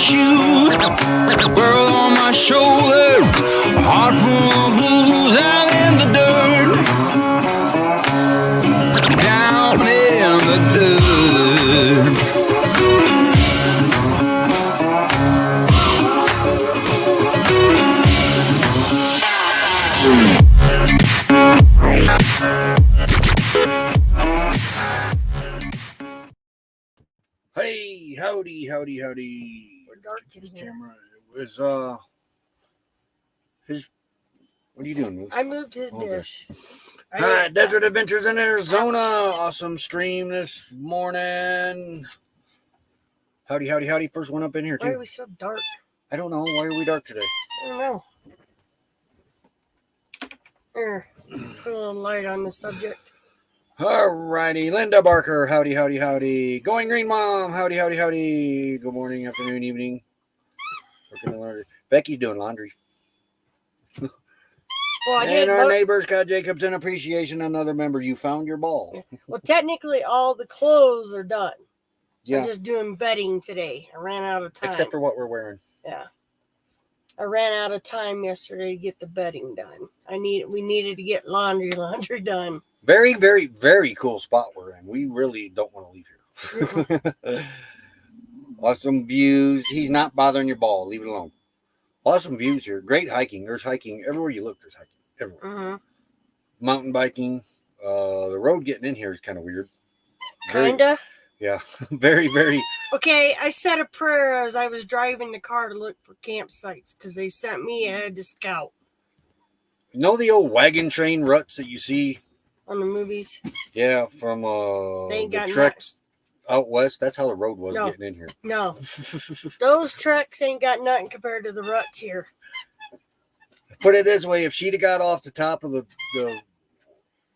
shoes, world on my shoulders, a heart full of blues out in the dirt, down in the dirt. Hey, howdy. We're dark in here. Camera was his. What are you doing, Moose? I moved his Okay. dish. All right, Desert Adventures in Arizona. Awesome stream this morning. Howdy. First one up in here Why are too. we so dark? I don't know. Why are we dark today? I don't know. Here, put a little light on the subject. All righty, Linda Barker. Howdy. Going Green Mom. Howdy. Good morning, afternoon, evening. Working on laundry. Becky's doing laundry. Well, I And did. our neighbor, Scott Jacobson, appreciation, another member. You found your ball. Well, technically, all the clothes are done. Yeah. I'm just doing bedding today. I ran out of time. Except for what we're wearing. Yeah. I ran out of time yesterday to get the bedding done. We needed to get laundry done. Very, very cool spot we're in. We really don't want to leave here. Awesome views. He's not bothering your ball. Leave it alone. Awesome views here. Great hiking. There's hiking. Everywhere you look, there's hiking. Everywhere. Mm-hmm. Mountain biking. The road getting in here is kind of weird. Kinda. Yeah. Very. Okay, I said a prayer as I was driving the car to look for campsites because they sent me ahead to scout You know the old wagon train ruts that you see? on the movies. Yeah, from They ain't the got treks out west. That's how the road was No. getting in here. No, those treks ain't got nothing compared to the ruts here. Put it this way, if she'd have got off the top of the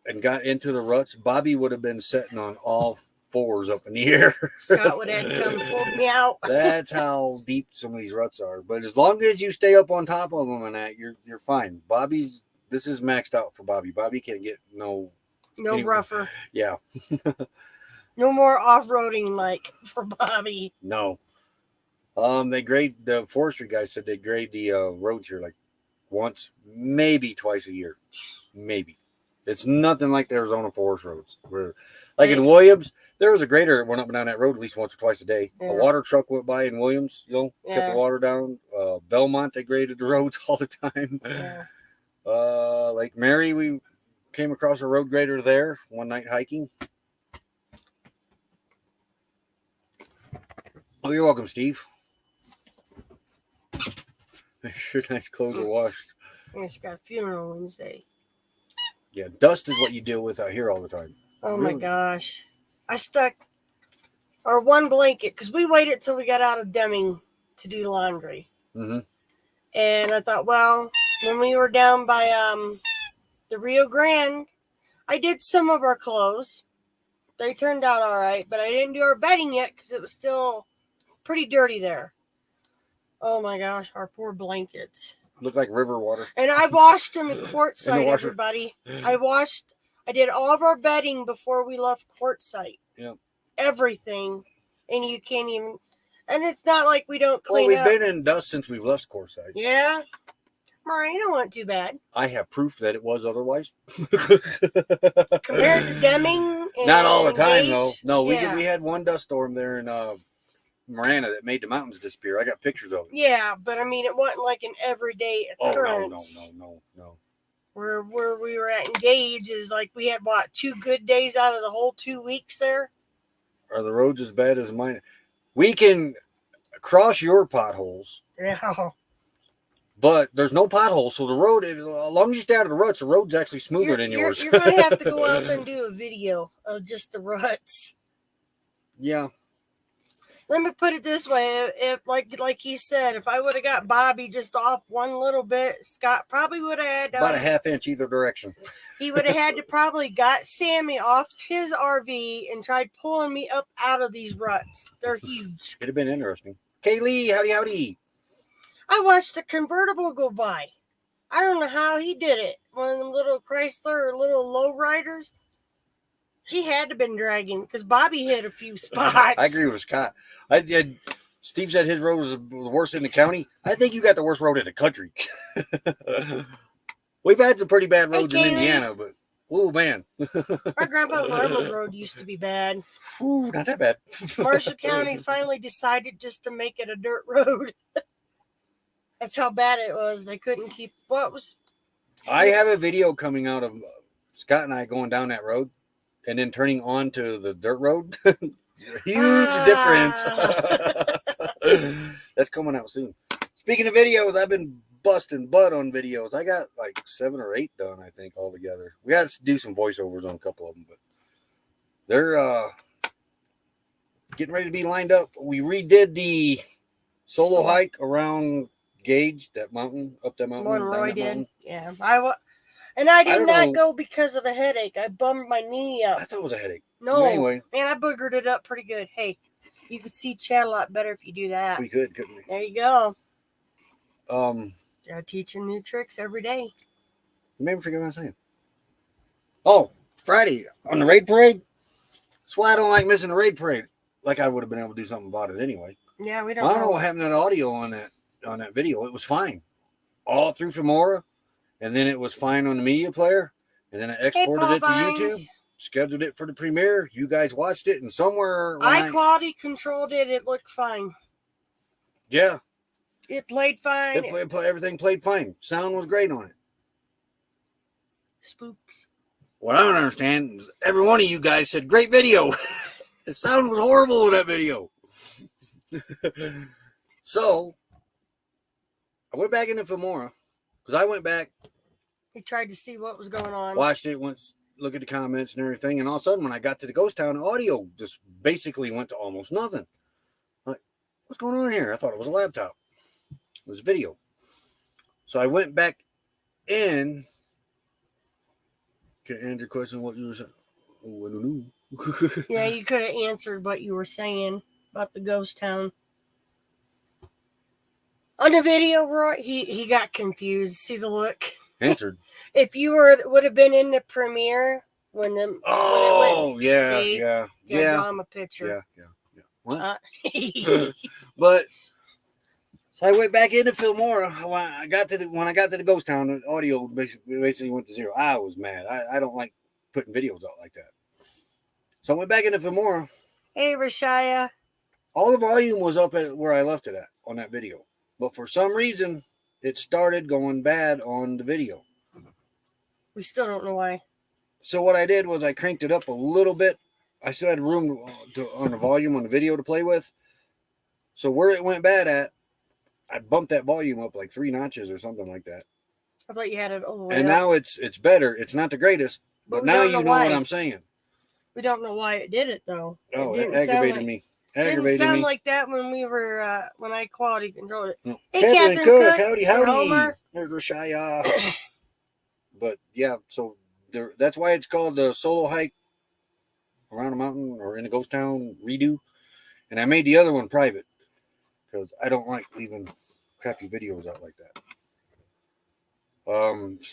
and got into the ruts, Bobby would have been sitting on all fours up in the air. Scott would have to come pull me out. That's how deep some of these ruts are. But as long as you stay up on top of them and that, you're fine. This is maxed out for Bobby. Bobby can't get No Anyway. rougher. Yeah. No more off-roading like for Bobby. No. They grade, the forestry guys said they grade the roads here like once, maybe twice a year. Maybe. It's nothing like the Arizona forest roads. Like in Williams, there was a grader that went up and down that road at least once or twice a day. Yeah. A water truck went by in Williams, kept Yeah. the water down. Belmont, they graded the roads all the time. Yeah. Lake Mary, we came across a road grader there one night hiking. Oh, you're welcome, Steve. Make sure nice clothes are washed. Yeah, she got a funeral Wednesday. Yeah, dust is what you deal with out here all the time. Oh Really? my gosh. I stuck our one blanket because we waited till we got out of Deming to do laundry. Mm-hmm. And I thought, well, when we were down by the Rio Grande, I did some of our clothes. They turned out all right, but I didn't do our bedding yet because it was still pretty dirty there. Oh my gosh, our poor blankets. Look like river water. And I washed them at In the Quartzsite, washer. everybody. I did all of our bedding before we left Quartzsite. Yep. Everything. And you can't even, and it's not like we don't Well, clean we've up. been in dust since we've left Quartzsite. Yeah. Marina wasn't too bad. I have proof that it was otherwise. Compared to Deming and Not all the time, Gage, though. No, we yeah. had one dust storm there in Marana that made the mountains disappear. I got pictures of it. Yeah, but I mean, it wasn't like an everyday occurrence. Oh, no. Where we were at in Gage is like we had, 2 good days out of the whole 2 weeks there? Are the roads as bad as mine? We can cross your potholes, Yeah. but there's no potholes. So the road, as long as you stay out of the ruts, the road's actually smoother than yours. You're going to have to go out there and do a video of just the ruts. Yeah. Let me put it this way. If like he said, if I would have got Bobby just off one little bit, Scott probably would have had About a half inch either direction. He would have had to probably got Sammy off his RV and tried pulling me up out of these ruts. They're huge. It'd have been interesting. Kaylee, howdy. I watched a convertible go by. I don't know how he did it. One of them little Chrysler or little lowriders. He had to have been dragging because Bobby hit a few spots. I agree with Scott. I did. Steve said his road was the worst in the county. I think you got the worst road in the country. We've had some pretty bad roads in Kaylee. Indiana, but oh man, Our Grandpa Marlo's road used to be bad. Ooh, not that bad. Marshall County finally decided just to make it a dirt road. That's how bad it was. They couldn't keep what was. I have a video coming out of Scott and I going down that road and then turning onto the dirt road. Huge difference. That's coming out soon. Speaking of videos, I've been busting butt on videos. I got like 7 or 8 done, I think, altogether. We got to do some voiceovers on a couple of them, but they're getting ready to be lined up. We redid the solo hike around Gage, that mountain, up that mountain. Roy did. Mountain. Yeah. I did not go because of a headache. I bummed my knee up. I thought it was a headache. No. Anyway. Man, I boogered it up pretty good. Hey, you could see Chad a lot better if you do that. We could, couldn't we? There you go. They're teaching new tricks every day. You made me forget what I was saying. Oh, Friday on the raid parade. That's why I don't like missing the raid parade. Like I would have been able to do something about it anyway. Yeah, we don't. I don't know what happened to the audio on that video. It was fine all through Femora, and then it was fine on the media player, and then I exported it to YouTube, scheduled it for the premiere. You guys watched it, and somewhere I quality controlled it. It looked fine. Yeah. It played fine. Everything played fine. Sound was great on it. Spooks. What I don't understand is every one of you guys said, great video. The sound was horrible in that video. So, I went back into Femora, because I went back. He tried to see what was going on. Watched it, look at the comments and everything, and all of a sudden, when I got to the ghost town, the audio just basically went to almost nothing. Like, what's going on here? I thought it was a laptop. It was video. So I went back in. Can I answer your question? What you were saying? Oh, I don't know. Yeah, you could have answered what you were saying about the ghost town. On the video, Roy, he got confused. See the look? Answered. If you would have been in the premiere when it went, yeah. Draw him a picture. Yeah. What? Uh, But so I went back into Filmora. When I got to the ghost town, the audio basically went to zero. I was mad. I don't like putting videos out like that. So I went back into Filmora. Hey, Rashaya. All the volume was up at where I left it at on that video. But for some reason, it started going bad on the video. We still don't know why. So what I did was I cranked it up a little bit. I still had room on the volume on the video to play with. So where it went bad at, I bumped that volume up like 3 notches or something like that. I thought you had it all the way and up. now it's better. It's not the greatest, but now you know what I'm saying. We don't know why it did it though. Oh, it aggravated me. It didn't sound like that when we were when I quality controlled it. No. Hey, Catherine Cook, howdy. Homer. There's Rashaya. But yeah, so that's why it's called the solo hike around a mountain or in a ghost town redo. And I made the other one private because I don't like leaving crappy videos out like that.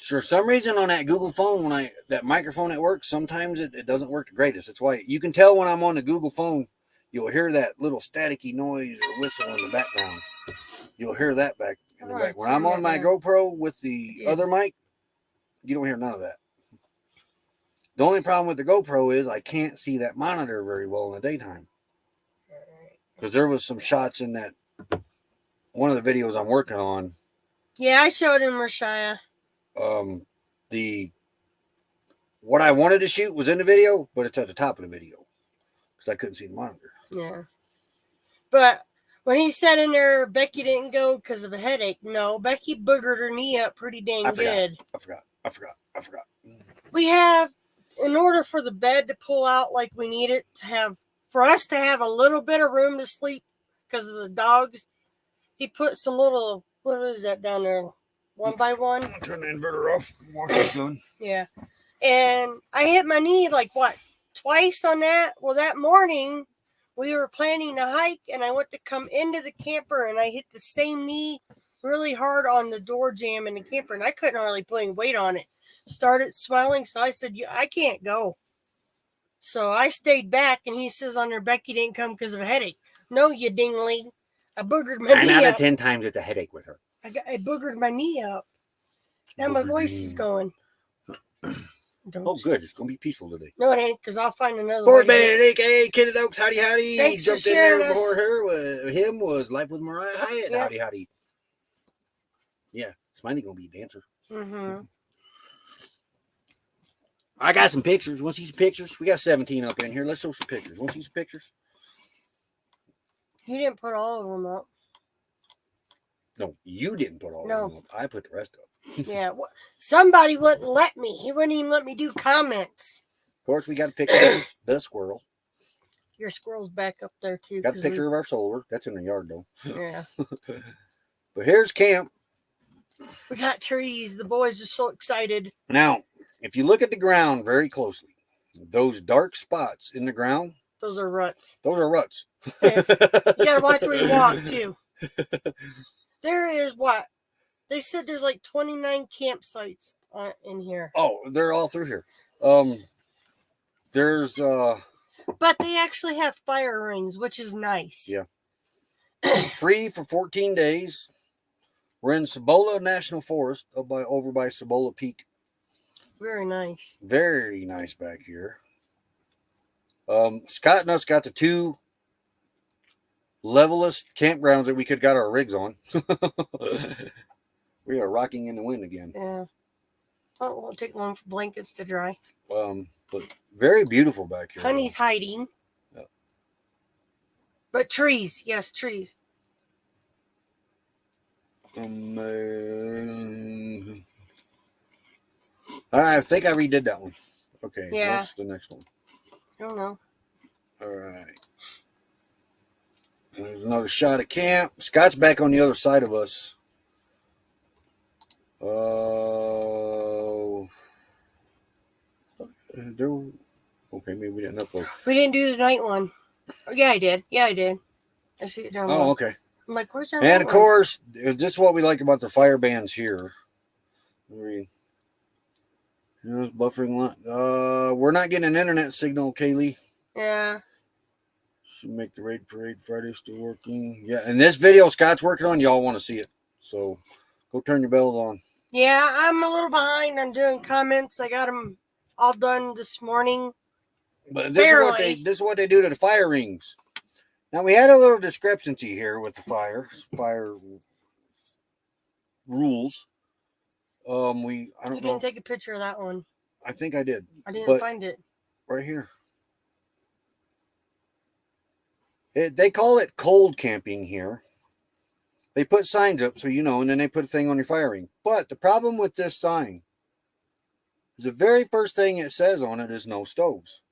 For some reason on that Google phone, that microphone at work, sometimes it doesn't work the greatest. That's why you can tell when I'm on the Google phone, you'll hear that little staticky noise or whistle in the background. You'll hear that back in the back. When I'm on my GoPro with the other mic, you don't hear none of that. The only problem with the GoPro is I can't see that monitor very well in the daytime. Because there was some shots in that one of the videos I'm working on. Yeah, I showed him Rashaya. What I wanted to shoot was in the video, but it's at the top of the video because I couldn't see the monitor. Yeah, but when he said in there, Becky didn't go because of a headache. No, Becky boogered her knee up pretty dang good. I forgot. We have, in order for the bed to pull out like we need it to have, for us to have a little bit of room to sleep because of the dogs, he put some little, what is that down there? 1x1? I'm gonna turn the inverter off. Wash this gun. Yeah. And I hit my knee twice on that. Well, that morning we were planning to hike and I went to come into the camper and I hit the same knee really hard on the door jamb in the camper and I couldn't really put any weight on it. It started swelling. So I said, I can't go. So I stayed back and he says on there, Becky didn't come because of a headache. No, you dingling. I boogered my 9 knee out up. of 10 times it's a headache with her. I boogered my knee up. Now my voice is going. Oh, good. It's going to be peaceful today. No, it ain't, because I'll find another Ford way to Band, a.k.a. Kid of the Oaks, howdy, howdy. Thanks for Jumped in there sharing us. before him was Life with Mariah Hyatt, Yep. howdy, howdy. Yeah, Smiley going to be a dancer. Mm-hmm. I got some pictures. Want to see some pictures? We got 17 up in here. Let's show some pictures. Want to see some pictures? You didn't put all of them up. No, you didn't put all of them up. I put the rest up. Yeah. Somebody wouldn't let me. He wouldn't even let me do comments. Of course, we got a picture of the squirrel. Your squirrel's back up there, too. Got a picture of our solar. That's in the yard, though. Yeah. But here's camp. We got trees. The boys are so excited. Now, if you look at the ground very closely, those dark spots in the ground, those are ruts. Those are ruts. You gotta watch where you walk, too. There is what? They said there's like 29 campsites in here. Oh, they're all through here. There's But they actually have fire rings, which is nice. Yeah. Free for 14 days. We're in Cibola National Forest over by Cibola Peak. Very nice. Very nice back here. Scott and us got the 2 levelest campgrounds that we could got our rigs on. We are rocking in the wind again. Yeah. Oh, we'll take one for blankets to dry. But very beautiful back here. Honey's hiding. Yeah. But trees. Yes, trees. I think I redid that one. Okay. Yeah. What's the next one? I don't know. All right. There's another shot at camp. Scott's back on the other side of us. Okay, maybe we didn't upload. We didn't do the night one. Oh, yeah, I did. I see it down there. Oh, okay. I'm like, where's our And of course, this is what we like about the fire bands here. Buffering line. We're not getting an internet signal, Kaylee. Yeah. Should make the raid parade Friday still working. Yeah, and this video Scott's working on, y'all want to see it. So go turn your bells on. Yeah, I'm a little behind on doing comments. I got them all done this morning. But this is what they do to the fire rings. Now we had a little discrepancy here with the fire rules. You didn't take a picture of that one. I think I did. I didn't find it. Right here. They call it cold camping here. They put signs up so you know, and then they put a thing on your fire ring. But the problem with this sign is the very first thing it says on it is no stoves.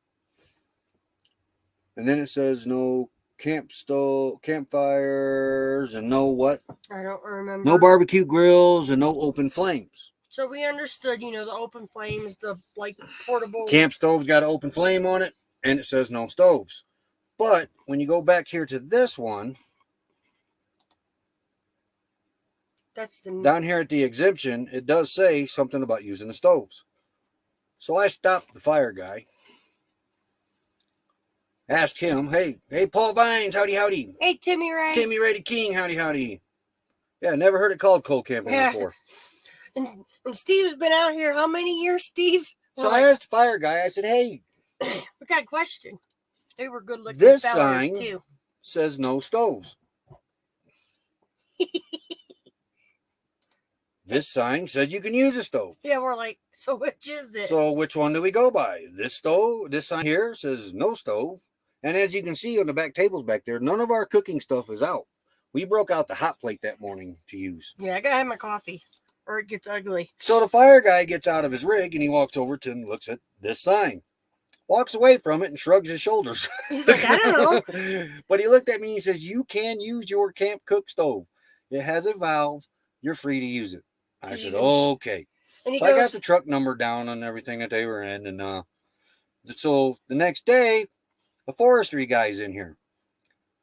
And then it says no campfires, and no what? I don't remember. No barbecue grills and no open flames. So we understood, the open flames, the portable Camp stove's got an open flame on it, and it says no stoves. But when you go back here to this one, down here at the exemption, it does say something about using the stoves. So I stopped the fire guy. Asked him, hey, Paul Vines, howdy, howdy. Hey, Timmy Ray. Timmy Ray the King, howdy, howdy. Yeah, never heard it called cold camping before. And Steve's been out here how many years, Steve? So I asked the fire guy, I said, hey. We got a question. They were good looking this fellas, sign too. Says no stoves. This sign says you can use a stove. Yeah, we're like, so which is it? So which one do we go by? This stove, this sign here says no stove. And as you can see on the back tables back there, none of our cooking stuff is out. We broke out the hot plate that morning to use. Yeah, I gotta have my coffee or it gets ugly. So the fire guy gets out of his rig and he walks over to and looks at this sign. Walks away from it and shrugs his shoulders. He's like, I don't know. But he looked at me and he says, you can use your camp cook stove. It has a valve. You're free to use it. I said, okay. And so I got the truck number down and everything that they were in. And so the next day, a forestry guy's in here.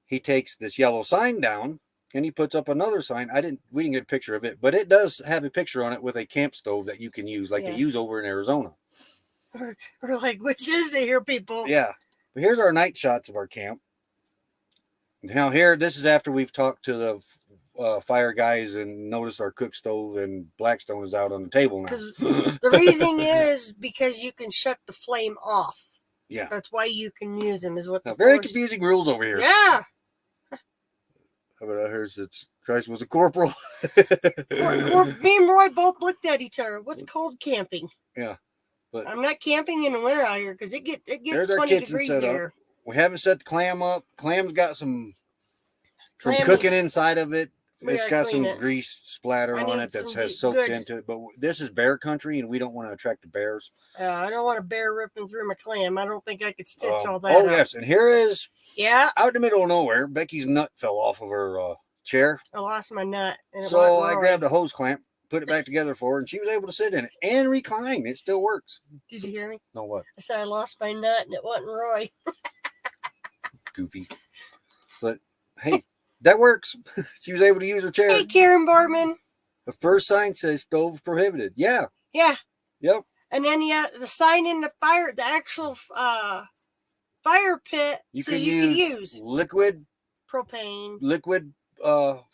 He takes this yellow sign down and he puts up another sign. We didn't get a picture of it, but it does have a picture on it with a camp stove that you can use, like they use over in Arizona. We're like, which is it here, people? Yeah. But here's our night shots of our camp. Now here, this is after we've talked to the fire guys and noticed our cook stove and Blackstone is out on the table now. Because the reason is because you can shut the flame off. Yeah. That's why you can use them. Is what the Very force- confusing rules over here. Yeah. But I heard that Christ was a corporal. Me and Roy both looked at each other. What's cold camping? Yeah. But I'm not camping in the winter out here because it gets there's our 20 kitchen degrees set up. here. We haven't set the clam up. Clam's got some Clam- cooking inside of it. We It's gotta got clean some it. grease splatter I on need it that some has deep- soaked good. into it. But this is bear country, and we don't want to attract the bears. I don't want a bear ripping through my clam. I don't think I could stitch all that Oh, up. yes. And here is, Yeah, out in the middle of nowhere, Becky's nut fell off of her chair. I lost my nut. And it So went I Roy. grabbed a hose clamp, put it back together for her, and she was able to sit in it and recline. It still works. Did you hear me? No what? I said I lost my nut and it wasn't Roy. Goofy. But hey, that works. She was able to use her chair. Hey, Karen Bartman. The first sign says stove prohibited. Yeah. Yeah. Yep. And then the sign in the fire, the actual fire pit says you can use liquid propane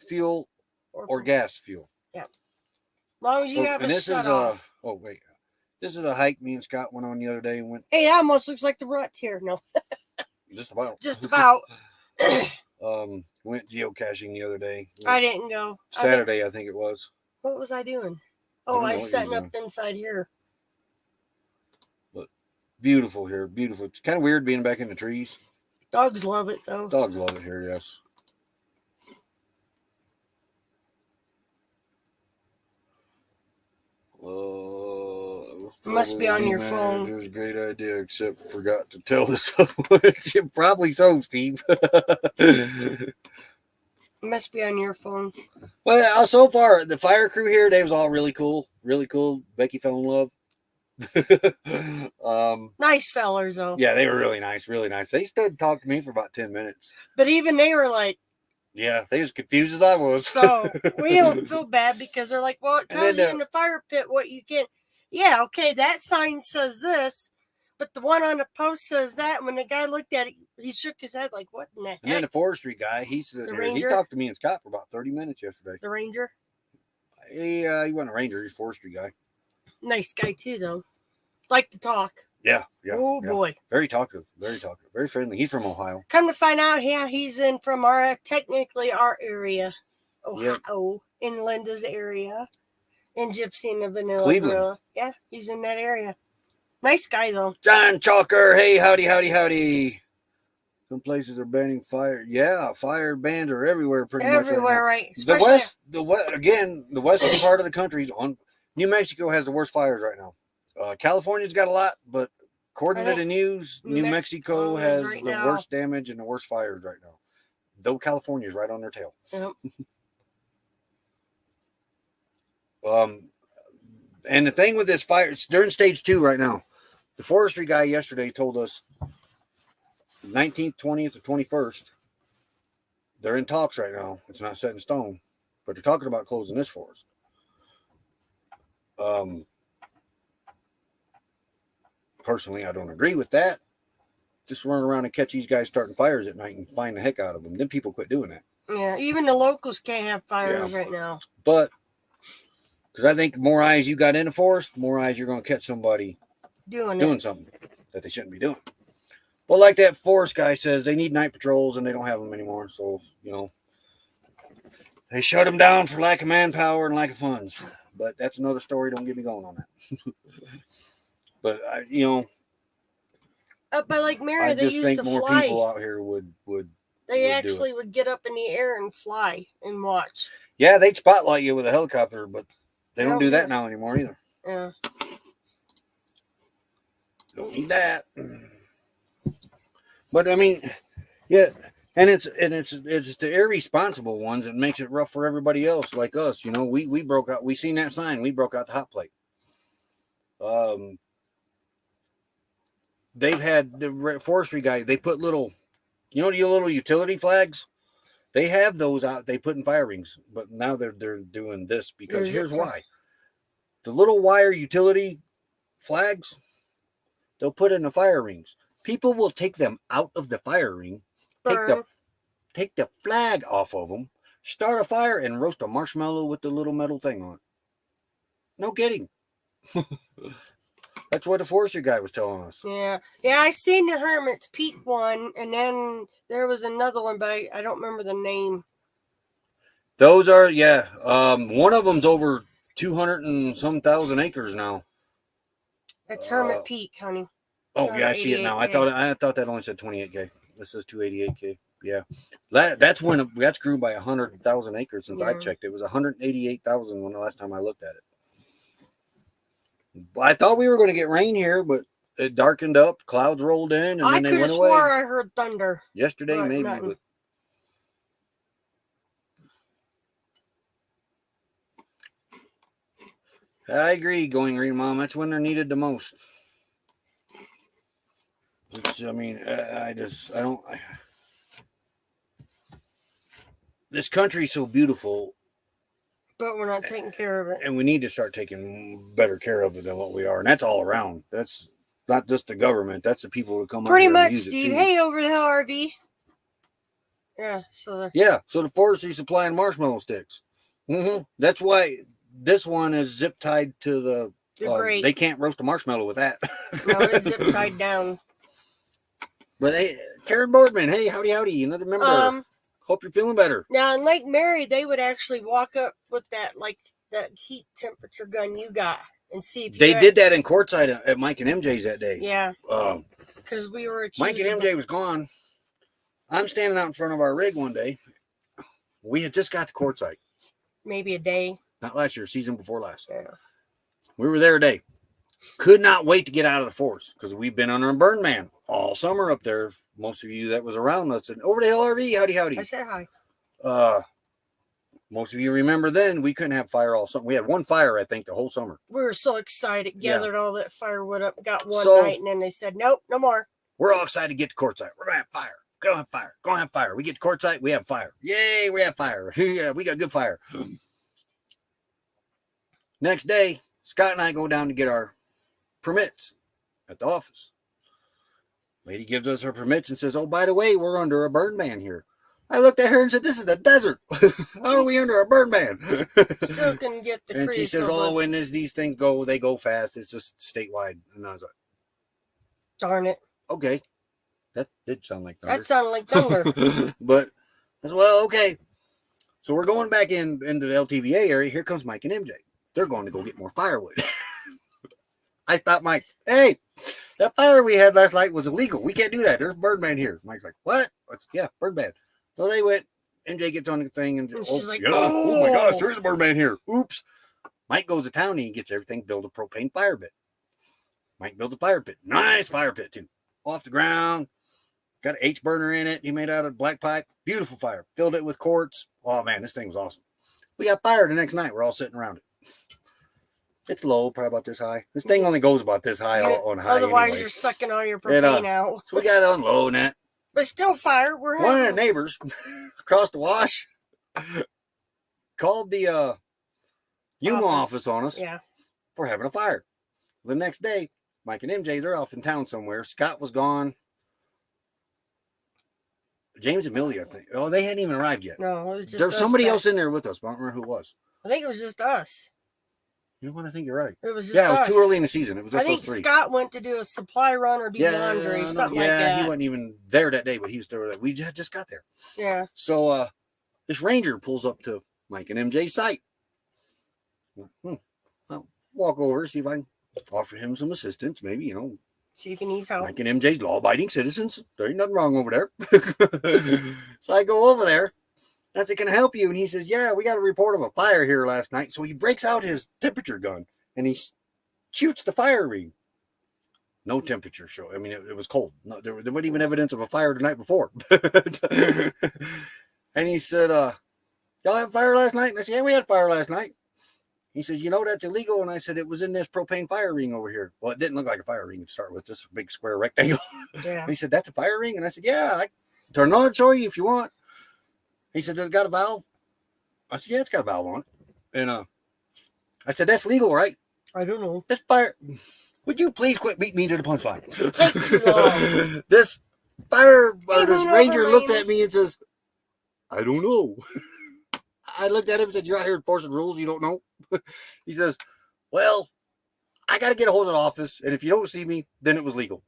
fuel or gas fuel. Yeah. As long as you have and a this shut is off. oh wait. This is a hike me and Scott went on the other day and went Hey, that almost looks like the ruts here. No. just about. Just about. Went geocaching the other day. I didn't go. Saturday, I think it was. What was I doing? don't Oh, know I what was you setting were up inside here. But beautiful here, beautiful. It's kind of weird being back in the trees. Dogs love it though. Dogs love it here, yes. Must be on your phone. It was a great idea, except forgot to tell the someone. Probably so, Steve. It must be on your phone. Well, so far the fire crew here, they was all really cool, really cool. Becky fell in love. Nice fellers though. Yeah, they were really nice, really nice. They stood and talked to me for about 10 minutes. But even they were like, yeah, they was confused as I was. so we don't feel bad because they're like, well, it And tells then, you in the fire pit what you can. Yeah, okay, that sign says this, but the one on the post says that. And when the guy looked at it, he shook his head like, what in the heck? And then the forestry guy, he stood there and he ranger? talked to me and Scott for about 30 minutes yesterday. The ranger? He wasn't a ranger, he's a forestry guy. Nice guy too, though. Like to talk. Yeah. Oh, yeah. boy. Very talkative, very friendly. He's from Ohio. Come to find out, yeah, he's in from technically our area. Ohio, in Linda's area. In Gypsy and the Vanilla Cleveland. Gorilla. Yeah, he's in that area. Nice guy, though. John Chalker, hey, howdy. Some places are banning fire. Yeah, fire bans are everywhere pretty much. Everywhere, right? The western part of the country, on New Mexico has the worst fires right now. California's got a lot, but according to the news, New Mexico has right the now. worst damage and the worst fires right now. Though California's right on their tail. Yep. And the thing with this fire, they're in stage 2 right now. The forestry guy yesterday told us 19th, 20th, or 21st. They're in talks right now. It's not set in stone, but they're talking about closing this forest. Personally, I don't agree with that. Just run around and catch these guys starting fires at night and find the heck out of them. Then people quit doing that. Yeah, even the locals can't have fires right now. But because I think the more eyes you got in the forest, the more eyes you're going to catch somebody doing something that they shouldn't be doing. But like that forest guy says, they need night patrols and they don't have them anymore. So, they shut them down for lack of manpower and lack of funds. But that's another story. Don't get me going on that. But, Up by Lake Mary, I they just used think to more fly. people out here would They would actually would get up in the air and fly and watch. Yeah, they'd spotlight you with a helicopter, but they don't do that Yeah. now anymore either. Yeah. Don't need that. But I mean, yeah, and it's the irresponsible ones that makes it rough for everybody else like us. We broke out. We seen that sign. We broke out the hot plate. They've had the forestry guy. They put little, the little utility flags. They have those out. They put in fire rings, but now they're doing this because here's why. The little wire utility flags, they'll put in the fire rings. People will take them out of the fire ring, take the take the flag off of them, start a fire, and roast a marshmallow with the little metal thing on it. No kidding. That's what the forestry guy was telling us. Yeah. Yeah, I seen the Hermit's Peak one, and then there was another one, but I don't remember the name. Those are, yeah. One of them's over 200 and some thousand acres now. That's Hermit Peak, honey. Oh yeah, I see it now. I thought that only said 28K. This says 288K. Yeah, that's grew by 100,000 acres since I checked. It was 188,000 when the last time I looked at it. I thought we were going to get rain here, but it darkened up, clouds rolled in, and then they went away. I could have swore I heard thunder yesterday, maybe. But I agree, Going Green Mom. That's when they're needed the most. I mean, I don't. This country's so beautiful, but we're not taking care of it, and we need to start taking better care of it than what we are. And that's all around. That's not just the government. That's the people who come. Pretty much, Steve. Hey, over the hill, RV. Yeah. So the forestry supplying marshmallow sticks. That's why this one is zip tied to the. They can't roast a marshmallow with that. No, it's zip tied down. But hey, Karen Boardman, hey, howdy, another member. Hope you're feeling better. Now in Lake Mary, they would actually walk up with that heat temperature gun you got and see if they did that in Quartzsite at Mike and MJ's that day. Yeah. Because we were Mike and MJ was gone. I'm standing out in front of our rig one day. We had just got to Quartzsite. Maybe a day. Not last year, season before last. Yeah. We were there a day. Could not wait to get out of the forest because we've been under a burn man all summer up there. Most of you that was around us and over the hill RV, howdy. I said hi. Most of you remember then we couldn't have fire all summer. We had one fire, I think, the whole summer. We were so excited, gathered all that firewood up, got one night, and then they said, nope, no more. We're all excited to get to Quartzsite. We're gonna have fire. Go have fire. Go have fire. We get to Quartzsite, we have fire. Yay, we have fire. Yeah, we got good fire. Next day, Scott and I go down to get our permits at the office. Lady gives us her permits and says, oh, by the way, we're under a burn ban here. I looked at her and said, this is the desert. How are we under a burn ban? Still can get the And she says, when these things go, they go fast. It's just statewide. And I was like, darn it. Okay. That did sound like thunder. That sounded like thunder. But, well, okay. So we're going back into the LTVA area. Here comes Mike and MJ. They're going to go get more firewood. I stopped Mike. Hey, that fire we had last night was illegal. We can't do that. There's a bird ban here. Mike's like, what? Yeah, bird ban. So they went. MJ gets on the thing and she's like, oh my gosh, there's a bird ban here. Oops. Mike goes to town and he gets everything, build a propane fire pit. Mike builds a fire pit. Nice fire pit too. Off the ground. Got an H burner in it. He made out of black pipe. Beautiful fire. Filled it with quartz. Oh man, this thing was awesome. We got fire the next night. We're all sitting around it. It's low, probably about this high. This thing only goes about this high on high. Otherwise, anyway. You're sucking all your propane out. So we got to unload that. But still fire. One of the neighbors across the wash called the UMA office on us for having a fire. The next day, Mike and MJ, they're off in town somewhere. Scott was gone. James and Millie, I think. Oh, they hadn't even arrived yet. No, it was just There's somebody else in there with us, but I don't remember who it was. I think it was just us. You know what? I think you're right. It was just us. It was too early in the season. It was just I think those three. Scott went to do a supply run or do laundry, something like that. Yeah, he wasn't even there that day, but he was there. We just got there. Yeah. So this ranger pulls up to Mike and MJ's site. I'll walk over, see if I can offer him some assistance. Maybe, see if he needs help. Mike and MJ's law-abiding citizens. There ain't nothing wrong over there. So I go over there. I said, can I help you? And he says, yeah, we got a report of a fire here last night. So he breaks out his temperature gun and he shoots the fire ring. No temperature show. I mean, it was cold. No, there wasn't even evidence of a fire the night before. And he said, y'all have fire last night? And I said, yeah, we had fire last night. He says, that's illegal. And I said, it was in this propane fire ring over here. Well, it didn't look like a fire ring to start with, just a big square rectangle. Yeah. He said, that's a fire ring? And I said, yeah, I turn on and show you if you want. He said, does it got a valve? I said, yeah, it's got a valve on it. And I said, that's legal, right? I don't know. This fire, would you please quit beating me to the punchline? Take too long. This ranger looked at me and says, I don't know. I looked at him and said, you're out here enforcing rules you don't know? He says, well, I got to get a hold of the office, and if you don't see me, then it was legal.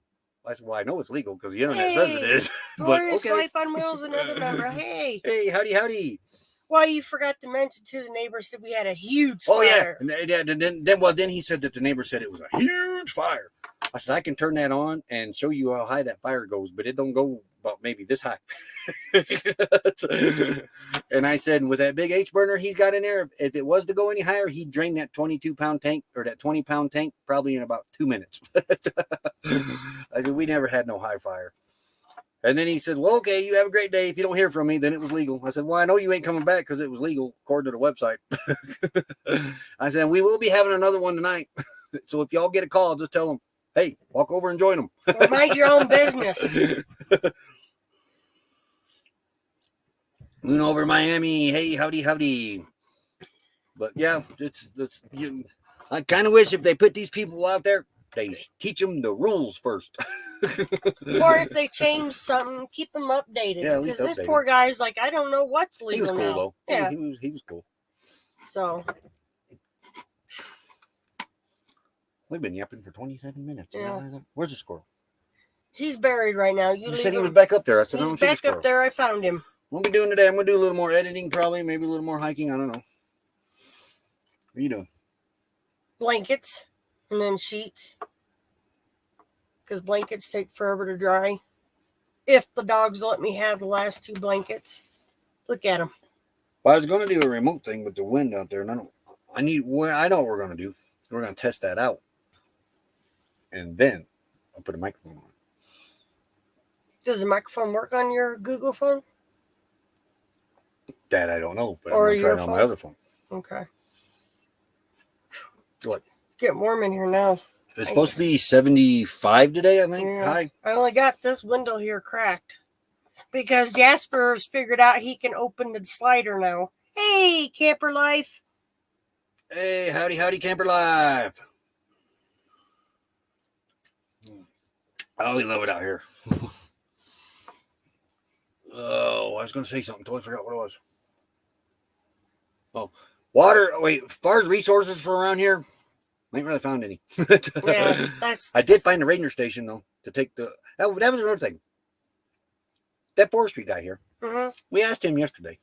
I said, well, I know it's legal because the internet says it is. But Glorious okay. Life on Wheels, another member. Hey. Hey, howdy. Well, you forgot to mention to the neighbors that we had a huge fire. Oh, yeah. And then he said that the neighbor said it was a huge fire. I said, I can turn that on and show you how high that fire goes, but it don't go about maybe this high. And I said, with that big H burner he's got in there, if it was to go any higher, he'd drain that 22-pound tank or that 20-pound tank probably in about 2 minutes. I said, we never had no high fire. And then he said, well, okay, you have a great day. If you don't hear from me, then it was legal. I said, well, I know you ain't coming back because it was legal, according to the website. I said, we will be having another one tonight. So if y'all get a call, just tell them, hey, walk over and join them. Or mind your own business. Moon over Miami. Hey, howdy. But yeah, I kind of wish if they put these people out there, they teach them the rules first. Or if they change something, keep them updated. Yeah, at least because this updated. poor guy's like, I don't know what's legal He was cool now. though. Yeah. He was cool. So we've been yapping for 27 minutes. Yeah. Where's the squirrel? he's buried right now. You said he was back up there. I said, I He's don't see the back squirrel. up there. I found him. What we doing today? I'm gonna do a little more editing, probably, maybe a little more hiking. I don't know. What are you doing? Blankets and then sheets. Because blankets take forever to dry. If the dogs let me have the last 2 blankets. Look at them. Well, I was going to do a remote thing with the wind out there, and I know what we're going to do. We're going to test that out, and then I'll put a microphone on. Does the microphone work on your Google phone? That I don't know, but Or I'm going to try your it on phone? my other phone. Okay. What? Getting warm in here now. It's supposed to be 75 today, I think. Yeah. Hi. I only got this window here cracked. Because Jasper's figured out he can open the slider now. Hey, camper life. Hey, howdy, camper life. Oh, we love it out here. Oh, I was going to say something. Totally forgot what it was. Oh, water. Wait, as far as resources for around here, I ain't really found any. Yeah, that's... I did find a ranger station, though, to take the... That was another thing. That forestry guy here, we asked him yesterday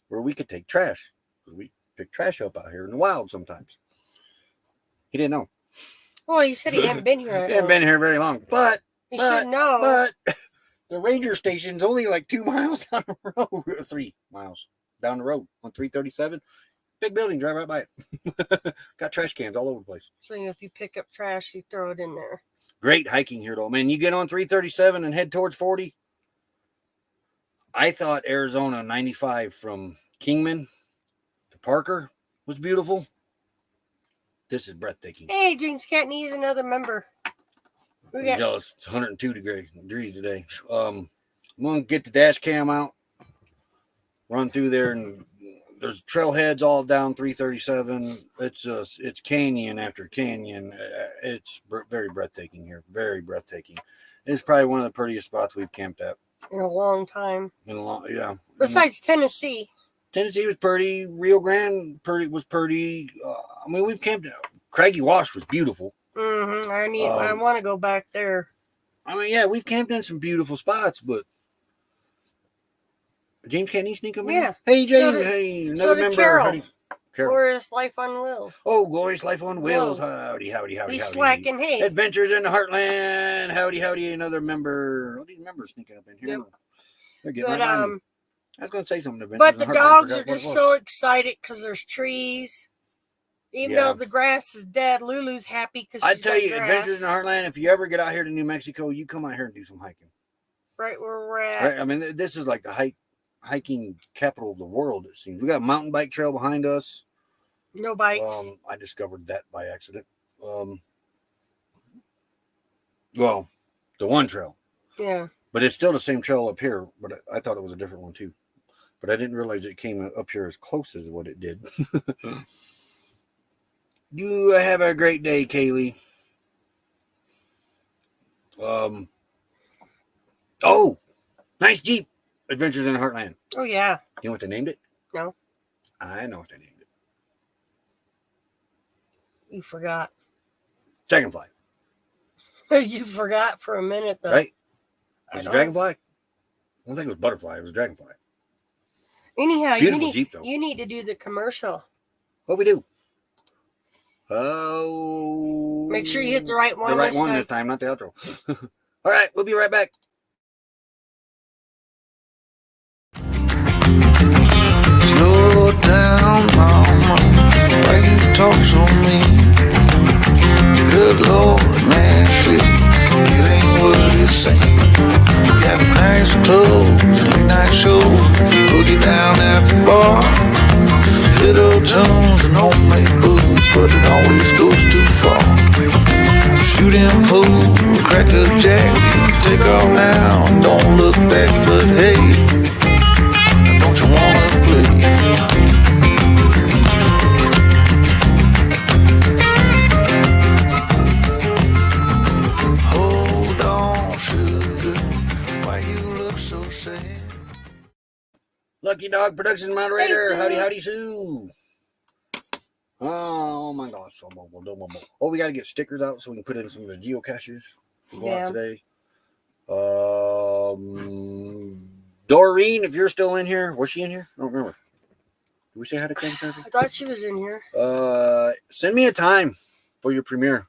where we could take trash. We pick trash up out here in the wild sometimes. He didn't know. Well, he said he hadn't been here. He hadn't been here very long, but He should know. But the ranger station's only like 2 miles down the road, 3 miles down the road on 337. Big building, drive right by it. Got trash cans all over the place. So if you pick up trash, you throw it in there. Great hiking here, though, man. You get on 337 and head towards 40. I thought Arizona 95 from Kingman to Parker was beautiful. This is breathtaking. Hey, James Catney is another member. I'm jealous. It's 102 degrees today. I'm going to get the dash cam out, run through there, and there's trailheads all down 337. It's canyon after canyon. It's very breathtaking here. Very breathtaking. It's probably one of the prettiest spots we've camped at. In a long time. Yeah. Besides Tennessee. Tennessee was pretty. Rio Grande was pretty. I mean, we've camped. Craggy Wash was beautiful. I want to go back there. I mean, yeah, we've camped in some beautiful spots, but James, can't he sneak up in? Yeah. Hey, James. Hey, another member. Carol. Carol. Glorious Life on Wheels. Oh, Glorious Life on Wheels. Whoa. Howdy. He's slacking. Hey. Adventures in the Heartland. Howdy. Another member. All these members sneaking up in here. Yep. They're getting But, right by me. I was going to say something. But the dogs are just so excited because there's trees. Even though the grass is dead, Lulu's happy because I tell you, Adventures in the Heartland, if you ever get out here to New Mexico, you come out here and do some hiking. Right where we're at. Right? I mean, this is like the hiking capital of the world, it seems. We got a mountain bike trail behind us. No bikes. I discovered that by accident. Well, the one trail. Yeah. But it's still the same trail up here, but I thought it was a different one too. But I didn't realize it came up here as close as what it did. You have a great day, Kaylee. Oh, nice Jeep. Adventures in Heartland. Oh, yeah. You know what they named it? No. I know what they named it. You forgot. Dragonfly. You forgot for a minute, though. Right? I Was it know. Dragonfly? I don't think it was Butterfly. It was Dragonfly. Anyhow, Beautiful Jeep, though. you need to do the commercial. What we do? Oh. Make sure you hit the right one. The right one this time, not the outro. All right, we'll be right back. Slow down, mama. Why you talk so mean? Good Lord, man, shit. It ain't what it seems. Got nice clothes, late night shows, boogie down at the bar. Fiddle tunes and homemade booze, but it always goes too far. Shooting pool, cracker jack, take off now, don't look back, but hey, don't you wanna play? Hold on, sugar, why you look so sad? Lucky Dog Production Moderator. Hey, Sue. Howdy, Sue. Oh my gosh. Oh, we got to get stickers out so we can put in some of the geocaches we go out today. Doreen, if you're still in here, was she in here? I don't remember. Did we say hi to Crazy Country? I thought she was in here. Send me a time for your premiere.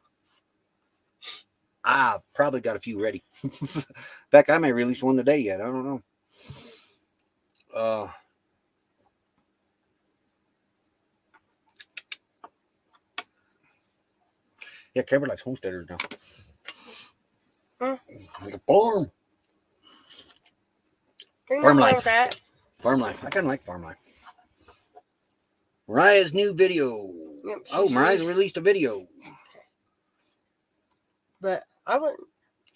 I've probably got a few ready. In fact, I may release one today yet. I don't know. Yeah, Cameron likes homesteaders now. Like a farm. Farm life. That. Farm life. I kind of like farm life. Mariah's new video. Yep, Mariah's released a video. But I wouldn't.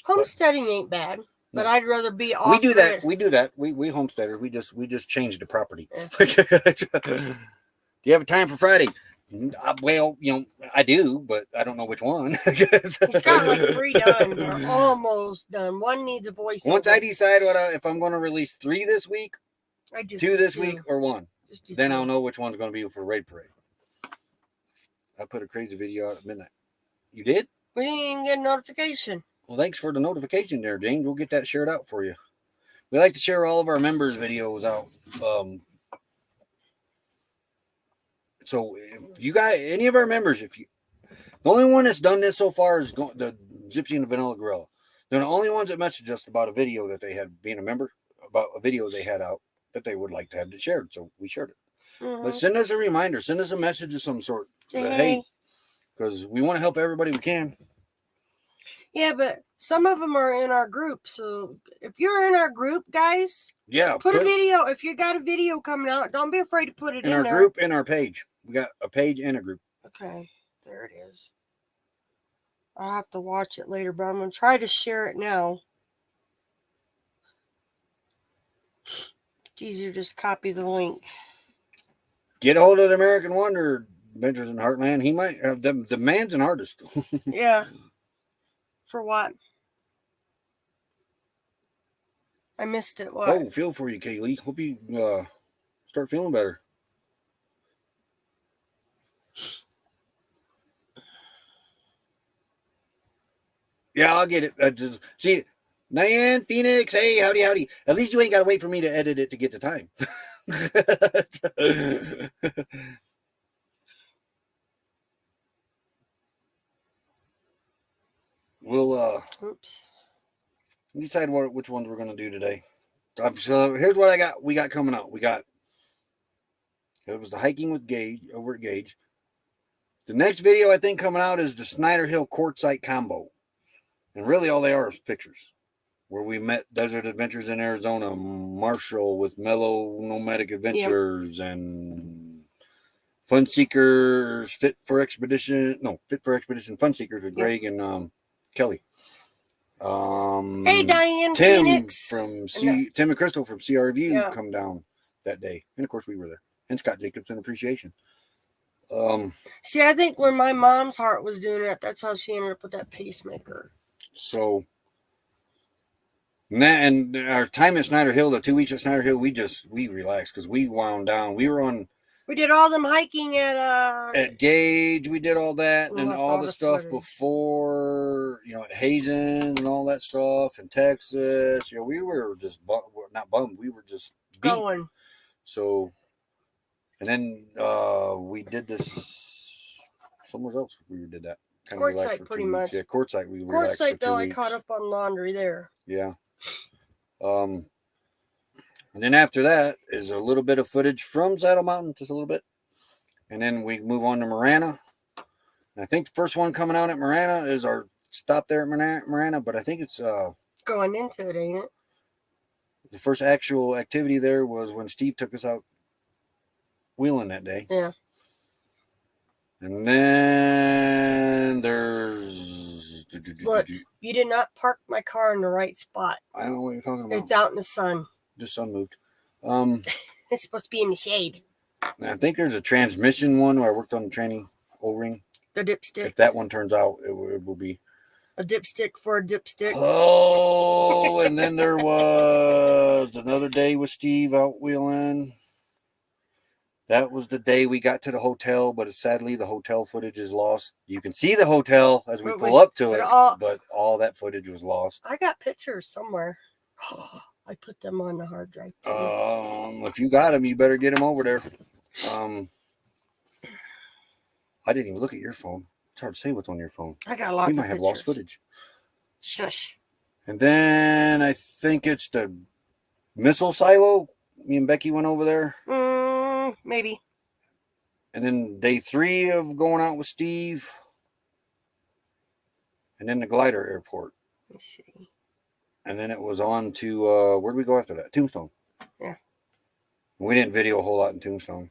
Homesteading ain't bad. But I'd rather be off. We do that. We homesteaders. We just changed the property. Yeah. Do you have a time for Friday? Well, I do, but I don't know which one. He's got like 3 done. We're almost done. One needs a voice. Once I decide if I'm going to release 3 this week, 2 this week, or 1, then I'll know which one's going to be for Raid Parade. I put a crazy video out at midnight. You did? We didn't even get a notification. Well, thanks for the notification there, James. We'll get that shared out for you. We like to share all of our members' videos out. So, if you guys, any of our members, the only one that's done this so far is the Gypsy and the Vanilla Gorilla. They're the only ones that messaged us about a video that they had, being a member, about a video they had out that they would like to have it shared. So we shared it. Mm-hmm. But send us a reminder. Send us a message of some sort. Hey, because we want to help everybody we can. Yeah, but some of them are in our group. So if you're in our group, guys, put a video. If you got a video coming out, don't be afraid to put it in our there. group, in our page. We got a page and a group. Okay, there it is. I'll have to watch it later, but I'm going to try to share it now. It's easier to just copy the link. Get a hold of the American Wonder Adventures in Heartland. He might have the man's an artist. Yeah. For what? I missed it. What? Oh, feel for you, Kaylee. Hope you start feeling better. Yeah, I'll get it. See, Diane, Phoenix, hey, howdy. At least you ain't got to wait for me to edit it to get the time. We'll decide which ones we're going to do today. So here's what we got coming out. It was the hiking with Gage over at Gage. The next video I think coming out is the Snyder Hill Quartzite combo. And really all they are is pictures. Where we met Desert Adventures in Arizona, Marshall with Mellow Nomadic Adventures, and Fun Seekers, Fit for Expedition Fun Seekers with Greg and Kelly. Hey, Diane, Tim Phoenix. Tim and Crystal from CRV come down that day. And of course we were there. And Scott Jacobson Appreciation. See, I think when my mom's heart was doing it, that's how she ended up with that pacemaker. So And our time at Snyder Hill, the 2 weeks at Snyder Hill, we relaxed because we wound down. We were on. We did all them hiking at Gage. We did all that, We and left all all the the stuff footage. before, at Hazen and all that stuff in Texas. We were just not bummed. We were just beat. going. So, and then we did this somewhere else. We did that kind of relaxed Quartzsite, for pretty 2 weeks. much. Yeah, Quartzsite. We relaxed for Quartzsite, 2 though, weeks. I caught up on laundry there. Yeah. And then after that is a little bit of footage from Saddle Mountain, just a little bit. And then we move on to Marana. And I think the first one coming out at Marana is our stop there at Marana, but I think it's Going into it, ain't it? the first actual activity there was when Steve took us out wheeling that day. Yeah. And then there's... Look, you did not park my car in the right spot. I don't know what you're talking about. It's out in the sun. The sun moved. It's supposed to be in the shade. I think there's a transmission one where I worked on the training O-ring. The dipstick. If that one turns out, it will be a dipstick for a dipstick. Oh, and then there was another day with Steve out wheeling. That was the day we got to the hotel, but sadly the hotel footage is lost. You can see the hotel as we pull up to it, but all that footage was lost. I got pictures somewhere. I put them on the hard drive too. If you got them, you better get them over there. I didn't even look at your phone. It's hard to say what's on your phone. I got lots of pictures. We might have lost footage. Shush. And then I think it's the missile silo. Me and Becky went over there. Maybe. And then day 3 of going out with Steve. And then the glider airport. Let's see. And then it was on to, where'd we go after that? Tombstone. Yeah. We didn't video a whole lot in Tombstone.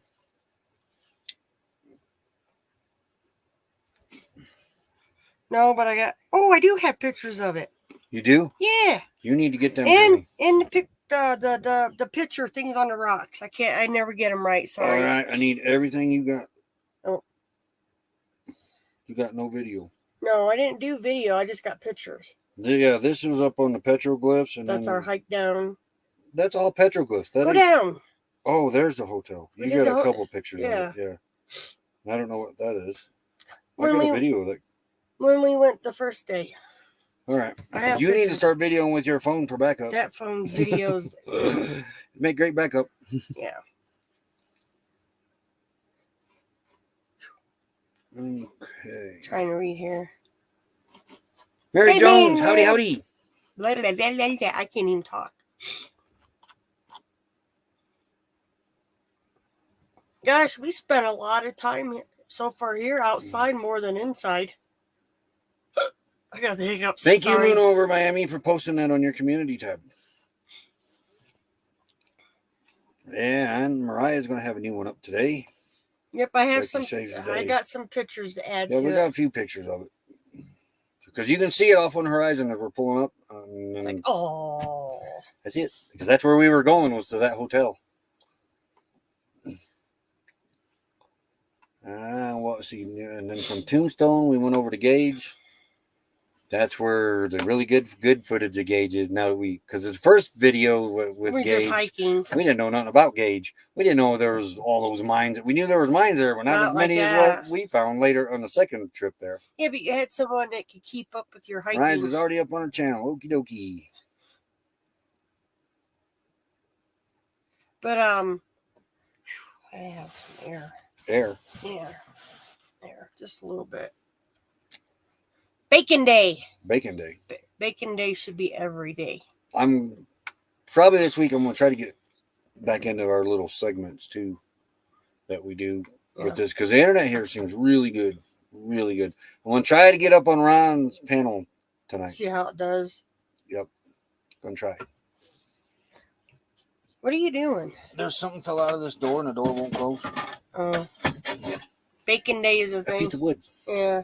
No, but I do have pictures of it. You do? Yeah. You need to get them. And the picture things on the rocks. I never get them right. Sorry. All right. I need everything you got. Oh. You got no video. No, I didn't do video. I just got pictures. Yeah, this was up on the petroglyphs. And that's our hike down. That's all petroglyphs. Go down. Oh, there's the hotel. You got a couple pictures of it. Yeah. I don't know what that is. I got a video of that. When we went the first day. All right. You need to start videoing with your phone for backup. That phone videos. Make great backup. Yeah. Okay. Trying to read here. Mary Jones, howdy. I can't even talk. Gosh, we spent a lot of time so far here outside more than inside. I got the hiccups. Thank you, Moon Over Miami, for posting that on your community tab. Yeah, and Mariah's going to have a new one up today. Yep, I have I got some pictures to add to it. Yeah, we got a few pictures of it. Because you can see it off on the horizon as we're pulling up. It's like, oh. That's it. Because that's where we were going, was to that hotel. Let's see. And then from Tombstone, we went over to Gage. That's where the really good footage of Gage is now that because the first video with Gage, just hiking. We didn't know nothing about Gage. We didn't know there was all those mines. We knew there was mines there, but not as many as what we found later on the second trip there. Yeah, but you had someone that could keep up with your hiking. Rides is already up on our channel. Okie dokie. But I have some air. Air. Yeah. Air. Just a little bit. Bacon Day. Bacon Day. Bacon Day should be every day. I'm probably this week. I'm gonna try to get back into our little segments too that we do with this, because the internet here seems really good, really good. I'm gonna try to get up on Ron's panel tonight. See how it does. Yep, gonna try. What are you doing? There's something fell out of this door and the door won't close. Bacon Day is a thing. A piece of wood. Yeah.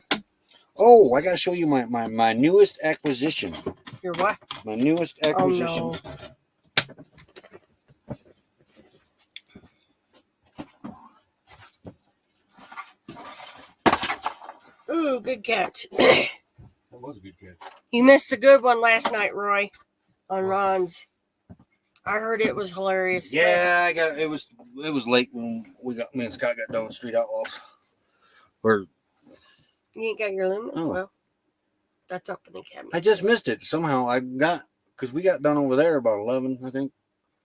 Oh, I gotta show you my newest acquisition. Your what? My newest acquisition. Oh, no. Ooh, good catch. That was a good catch. You missed a good one last night, Roy. on Ron's. I heard it was hilarious. Yeah, I got it. Was late when me and Scott got done with Street Outlaws. Or You ain't got your aluminum Oh. foil? That's up in the cabinet. I just missed it somehow. Because we got done over there about 11, I think.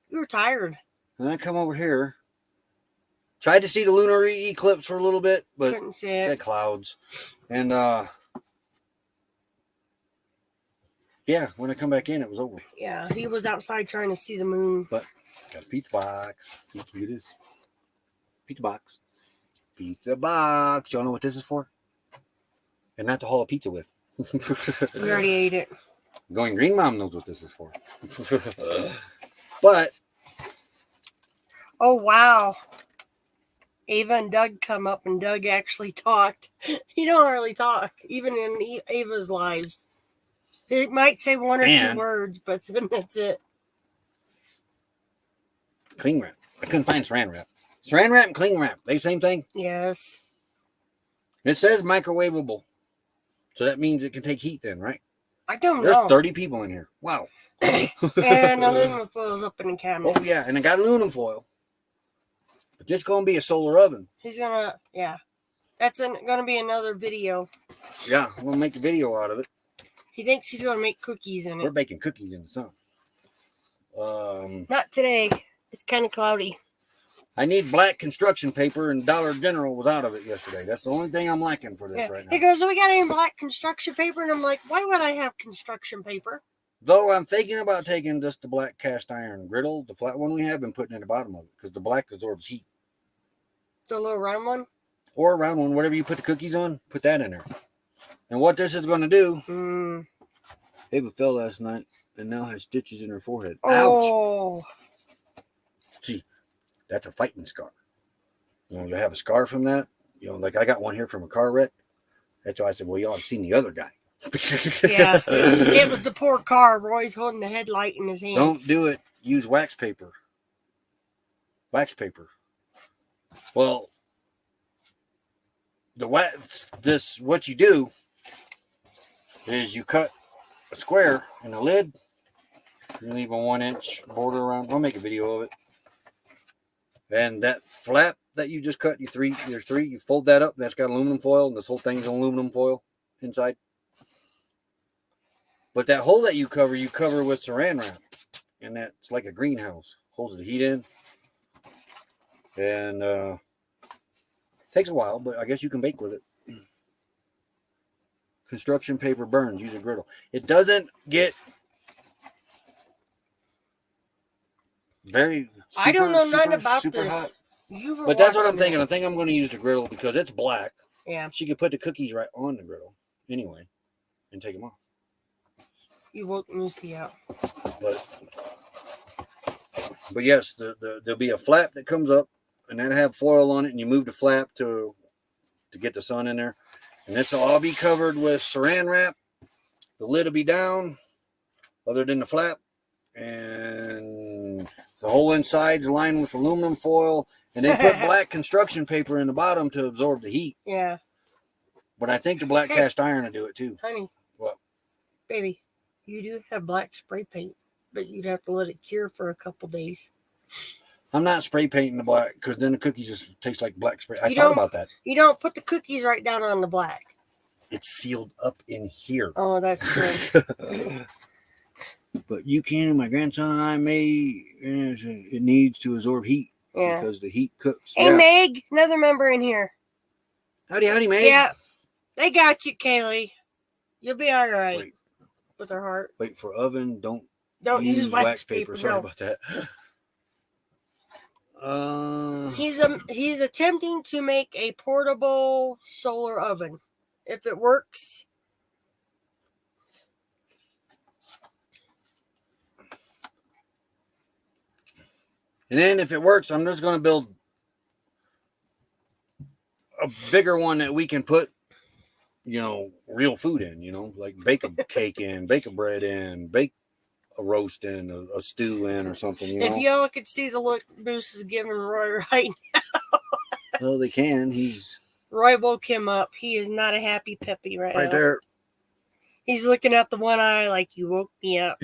You were tired. And I come over here. Tried to see the lunar eclipse for a little bit, but Couldn't see had it. clouds. And yeah, when I come back in, it was over. Yeah, he was outside trying to see the moon. But got a pizza box. See what it is. Pizza box. Pizza box. Y'all know what this is for? And not to haul a pizza with. We already ate it. Going Green Mom knows what this is for. But Oh, wow. Ava and Doug come up, and Doug actually talked. He don't really talk, even in Ava's lives. He might say one or two words, but then that's it. cling wrap. I couldn't find saran wrap. Saran wrap and cling wrap. They same thing? Yes. It says microwavable. So that means it can take heat then, right? I don't There's know. 30 people in here. Wow. And aluminum foil's up in the cabinet. Oh, yeah. And I got aluminum foil. But this going to be a solar oven. He's gonna, yeah. That's gonna be another video. Yeah, we'll make a video out of it. He thinks he's gonna make cookies in We're it. baking cookies in the sun. Not today. It's kind of cloudy. I need black construction paper, and Dollar General was out of it yesterday. That's the only thing I'm lacking for this Yeah. right now. He goes, "We got any black construction paper?" And I'm like, "Why would I have construction paper?" Though I'm thinking about taking just the black cast iron griddle, the flat one we have, and putting it in the bottom of it, because the black absorbs heat. The little round one. Or a round one, whatever you put the cookies on, put that in there. And what this is going to do, Ava fell last night and now has stitches in her forehead. Ouch! Oh. See, that's a fighting scar. You know, you have a scar from that. You know, like I got one here from a car wreck. That's why I said, well, y'all have seen the other guy. Yeah, it was the poor car. Roy's holding the headlight in his hands. Don't do it. Use wax paper. Wax paper. Well, what you do is you cut a square in the lid. You leave a 1-inch border around. I'll make a video of it. And that flap that you just cut, you fold that up. That's got aluminum foil, and this whole thing's aluminum foil inside. But that hole that you cover with saran wrap, and that's like a greenhouse. Holds the heat in, and takes a while, but I guess you can bake with it. Construction paper burns. Use a griddle. It doesn't get very. I don't know nothing about super this. hot. You were But that's what I'm watching thinking. it. I think I'm going to use the griddle because it's black. Yeah, She could put the cookies right on the griddle anyway and take them off. you woke Lucy out. But yes, there'll be a flap that comes up, and that'll have foil on it, and you move the flap to get the sun in there. And this will all be covered with saran wrap. The lid will be down, other than the flap, and the whole inside's lined with aluminum foil. And they put black construction paper in the bottom to absorb the heat. Yeah, But I think the black cast iron will do it too. honey. What? Baby, you do have black spray paint, but you'd have to let it cure for a couple days. I'm not spray painting the black because then the cookies just taste like black spray. I You thought don't- about that. You don't put the cookies right down on the black. It's sealed up in here. Oh, that's true. But you can, my grandson and I made, it needs to absorb heat Yeah. because the heat cooks. Hey, Meg, another member in here. Howdy, Meg. Yeah, they got you, Kaylee. You'll be all right Wait. with her heart. Wait for oven. Don't Use wax paper. Sorry No. about that. He's attempting to make a portable solar oven. If it works, and then if it works, I'm just going to build a bigger one that we can put, real food in, like bake a cake in, bake a bread in, bake a roast in, a stew in or something, if y'all could see the look Bruce is giving Roy right now. Well, they can. He's Roy woke him up. He is not a happy peppy right now. right there. He's looking out the one eye like you woke me up.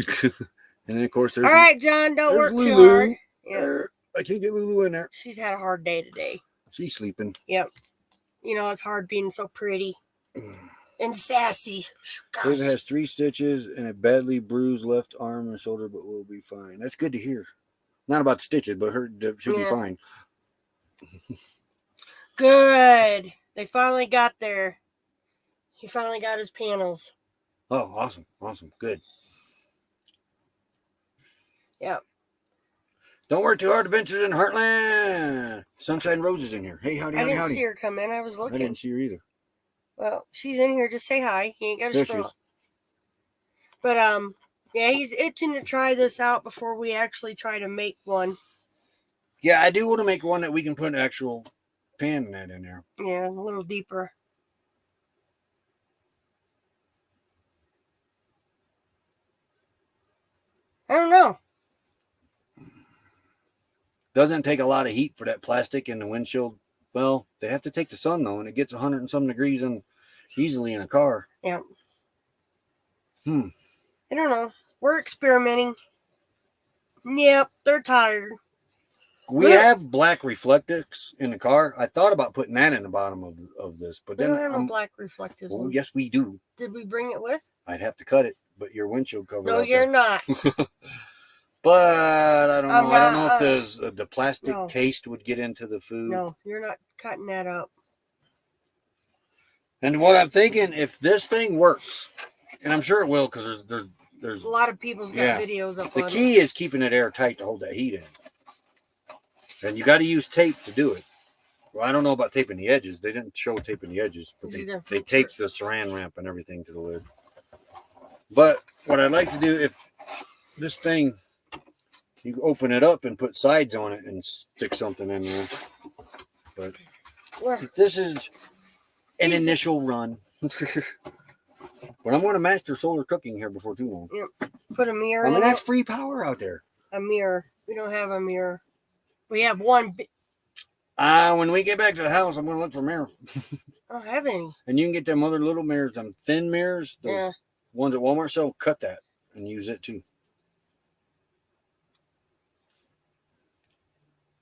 And then, of course, there's All right, John, don't there's work too Lulu. hard. Yeah. I can't get Lulu in there. She's had a hard day today. She's sleeping. Yep. You know, it's hard being so pretty and sassy. It Gosh. has 3 stitches and a badly bruised left arm and shoulder, but will be fine. That's good to hear. Not about the stitches, but her should be fine. Good. They finally got there. He finally got his panels. Oh, awesome. Awesome. Good. Yep. Don't work too hard, Adventures in Heartland. Sunshine Rose is in here. Hey, howdy, I howdy, didn't howdy. see her come in. I was I looking. didn't see her either. Well, she's in here. Just say hi. He ain't got There to she scroll. is. But yeah, he's itching to try this out before we actually try to make one. Yeah, I do want to make one that we can put an actual pan net in there. Yeah, a little deeper. I don't know. Doesn't take a lot of heat for that plastic in the windshield. Well, they have to take the sun though, and it gets 100 and some degrees and easily in a car. Yeah. I don't know. We're experimenting. Yep, they're tired. We have black reflectix in the car. I thought about putting that in the bottom of this, but We then don't have no black reflectives. well, yes, we do. Did we bring it with? I'd have to cut it, but your windshield cover. No, you're not. But I don't know. I don't know if the plastic no. taste would get into the food. No, you're not cutting that up. And what I'm thinking, if this thing works, and I'm sure it will, because there's A lot of people's got videos up the on key it. is keeping it airtight to hold that heat in. And you got to use tape to do it. Well, I don't know about taping the edges. They didn't show taping the edges, but they taped the saran wrap and everything to the lid. But what I'd like to do, if this thing, you open it up and put sides on it and stick something in there. But this is an initial run. But I'm going to master solar cooking here before too long. Yep. Put a mirror I mean, in that's it. free power out there. A mirror. We don't have a mirror. We have one. When we get back to the house, I'm going to look for a mirror. I don't have any. And you can get them other little mirrors, them thin mirrors, those ones at Walmart sell, cut that and use it too.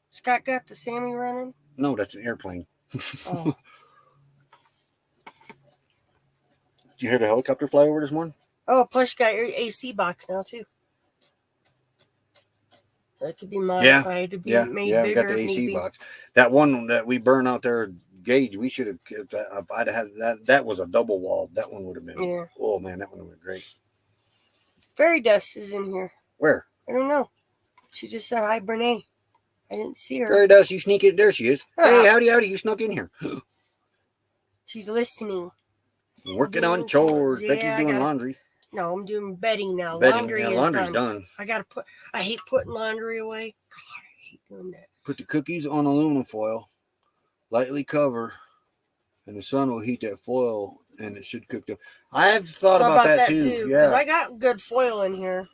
Scott got the Sammy running? No, that's an airplane. Oh. Did you hear the helicopter fly over this morning? Oh, plus you got your AC box now too. That could be modified to be made we bigger. got the AC maybe. box. That one that we burn out there, Gage, we should have kept that. If I'd had that, that was a double wall. That one would have been. Yeah. Oh man, that one would have been great. Fairy Dust is in here. Where? I don't know. She just said hi, Brene. I didn't see her. Fairy Dust, you sneak in. There she is. Hey, howdy, howdy. You snuck in here. She's listening. Working on chores. Yeah, Becky's doing laundry. No, I'm doing bedding now. Bedding. Laundry Yeah, is laundry's done. I hate putting laundry away. God, I hate doing that. Put the cookies on aluminum foil. Lightly cover. And the sun will heat that foil and it should cook them. I've thought about that too. Yeah. Because I got good foil in here.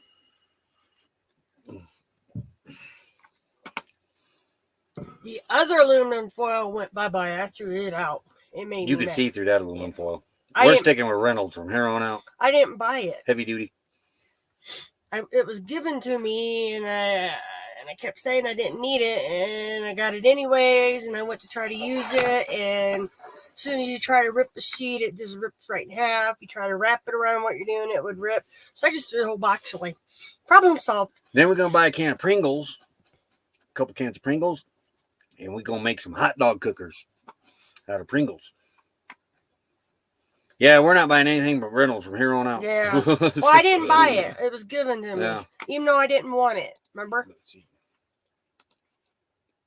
The other aluminum foil went bye-bye. I threw it out. It made You me can mad. see through that aluminum foil. I We're didn't- sticking with Reynolds from here on out. I didn't buy it. Heavy duty. It was given to me, and I kept saying I didn't need it, and I got it anyways, and I went to try to use it, and as soon as you try to rip the sheet, it just rips right in half. You try to wrap it around what you're doing, it would rip. So I just threw the whole box away. Problem solved. Then we're going to buy a can of Pringles, a couple cans of Pringles, and we're going to make some hot dog cookers out of Pringles. Yeah, we're not buying anything but Reynolds from here on out. Yeah. Well, I didn't buy it. It was given to me. Yeah. Even though I didn't want it. Remember? Let's see.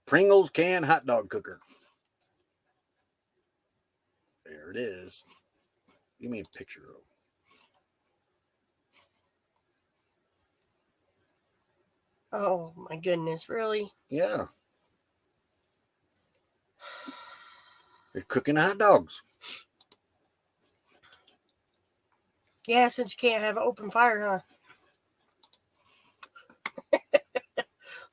Pringles can hot dog cooker. There it is. Give me a picture of it. Oh, my goodness. Really? Yeah. They're cooking hot dogs. Yeah, since you can't have an open fire, huh?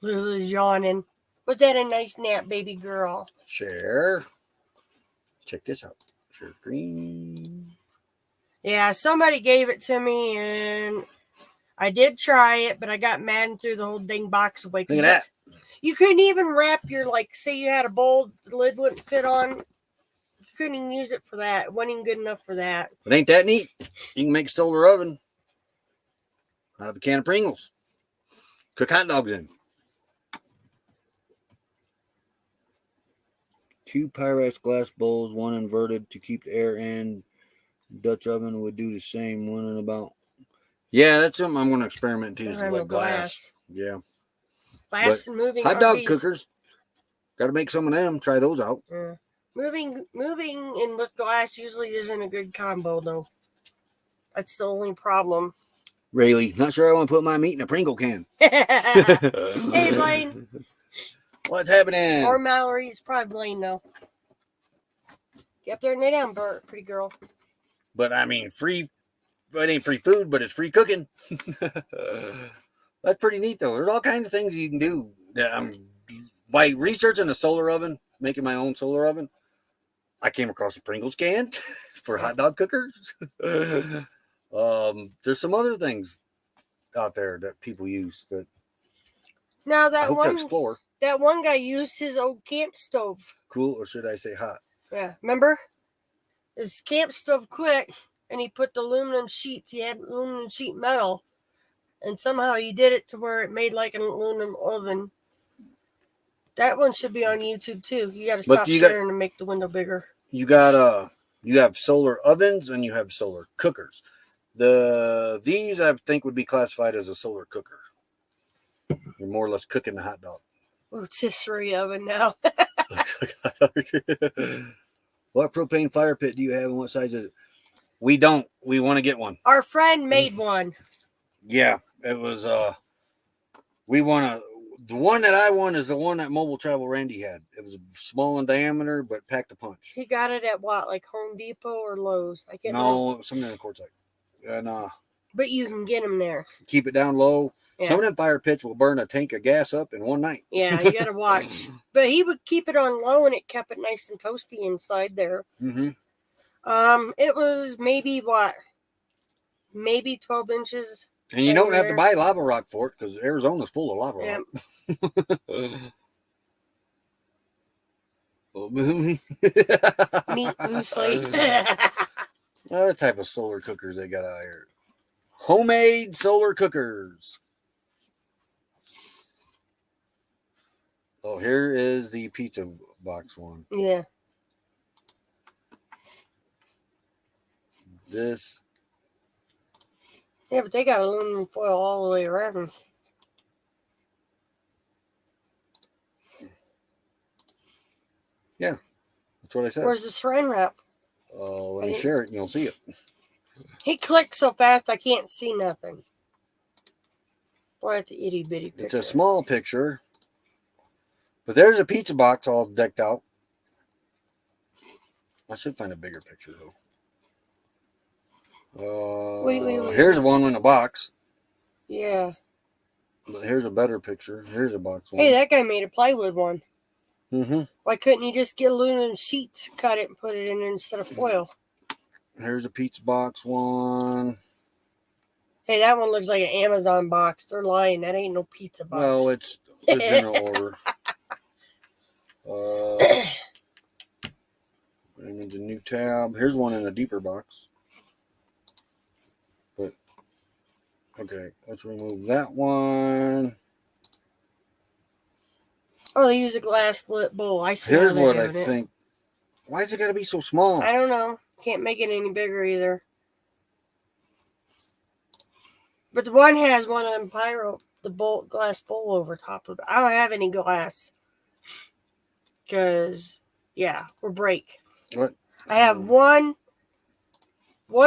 Lulu's yawning. Was that a nice nap, baby girl? Share. Check this out. Share screen. Yeah, somebody gave it to me, and I did try it, but I got mad and threw the whole dang box away. Look at that. You couldn't even wrap your, like, say you had a bowl the lid wouldn't fit on. You couldn't even use it for that. It wasn't even good enough for that. But ain't that neat? You can make a solar oven out of a can of Pringles. Cook hot dogs in. 2 Pyrex glass bowls, 1 inverted to keep the air in. Dutch oven would do the same. 1 in about. Yeah, that's something I'm going to experiment too. I Like know glass. Yeah. Glass and moving hot dog RVs. cookers. Got to make some of them. Try those out. Yeah. Moving in with glass usually isn't a good combo though. That's the only problem. Really? Not sure I want to put my meat in a Pringle can. Hey, Blaine. What's happening? Or Mallory. It's probably Blaine though. Get up there and lay down, pretty girl. But I mean, free. It ain't free food, but it's free cooking. That's pretty neat, though. There's all kinds of things you can do. By researching a solar oven, making my own solar oven, I came across a Pringles can for hot dog cookers. There's some other things out there that people use that Now I hope to explore. that one guy used his old camp stove. Cool, or should I say hot? Yeah, remember? His camp stove quit, and he put the aluminum sheets. He had aluminum sheet metal, and somehow he did it to where it made like an aluminum oven. That one should be on YouTube too. You got to stop sharing to make the window bigger. You have solar ovens and you have solar cookers. These I think would be classified as a solar cooker. You're more or less cooking the hot dog. Rotisserie oven now. What propane fire pit do you have and what size is it? We don't. We want to get one. Our friend made one. Yeah, it was the one that I want is the one that Mobile Travel Randy had. It was small in diameter but packed a punch. He got it at what, like Home Depot or Lowe's? I can't remember. No, something in the quartzite. And but you can get them there. keep it down low. Yeah. Some of them fire pits will burn a tank of gas up in one night. Yeah, you got to watch. But he would keep it on low, and it kept it nice and toasty inside there. Mm-hmm. It was maybe 12 inches. And you don't have to buy lava rock for it because Arizona's full of lava rock. Meat loosely. Other type of solar cookers they got out here. Homemade solar cookers. Oh, here is the pizza box one. Yeah. This. Yeah, but they got aluminum foil all the way around. Yeah, that's what I said. Where's the saran wrap? Let me share it and you'll see it. He clicked so fast I can't see nothing. Boy, that's an itty bitty picture. It's a small picture. But there's a pizza box all decked out. I should find a bigger picture though. Wait. Here's one in a box. Yeah. But here's a better picture. Here's a box one. Hey, that guy made a plywood one. Mm-hmm. Why couldn't you just get aluminum sheets, cut it, and put it in there instead of foil? Here's a pizza box one. Hey, that one looks like an Amazon box. They're lying. That ain't no pizza box. Well, it's the general order. Putting into new tab. Here's one in a deeper box. But okay, let's remove that one. Oh, they use a glass lip bowl. I see. Here's what I think. Why is it got to be so small? I don't know. Can't make it any bigger either. But the one has one of them glass bowl over top of it. I don't have any glass. Because, yeah, we're break. What? I have one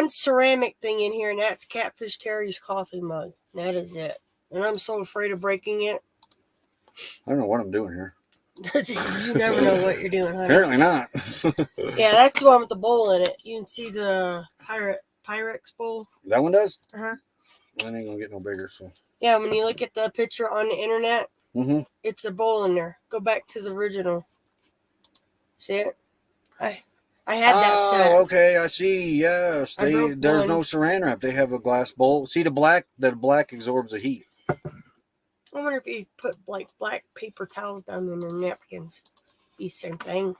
ceramic thing in here, and that's Catfish Terry's coffee mug. That is it. And I'm so afraid of breaking it. I don't know what I'm doing here. You never know what you're doing, honey. Apparently not. Yeah, that's the one with the bowl in it. You can see the Pyrex bowl. That one does? Uh-huh. I ain't gonna get no bigger, so. Yeah, when you look at the picture on the internet, it's a bowl in there. Go back to the original. See it? I had that set. Oh, okay, I see. Yes, I broke there's one. no saran wrap. They have a glass bowl. See the black absorbs the heat. I wonder if you put like black paper towels down in their napkins. Be same thing.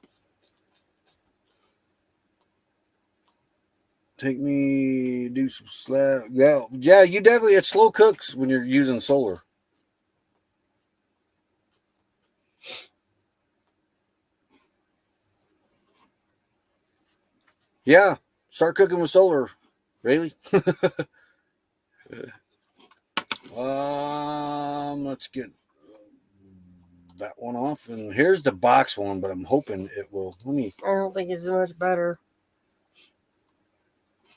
Take me do some slab. Yeah. You definitely it slow cooks when you're using solar. Yeah, start cooking with solar. Really? Let's get that one off, and here's the box one. But I'm hoping it will. Let me. I don't think it's much better.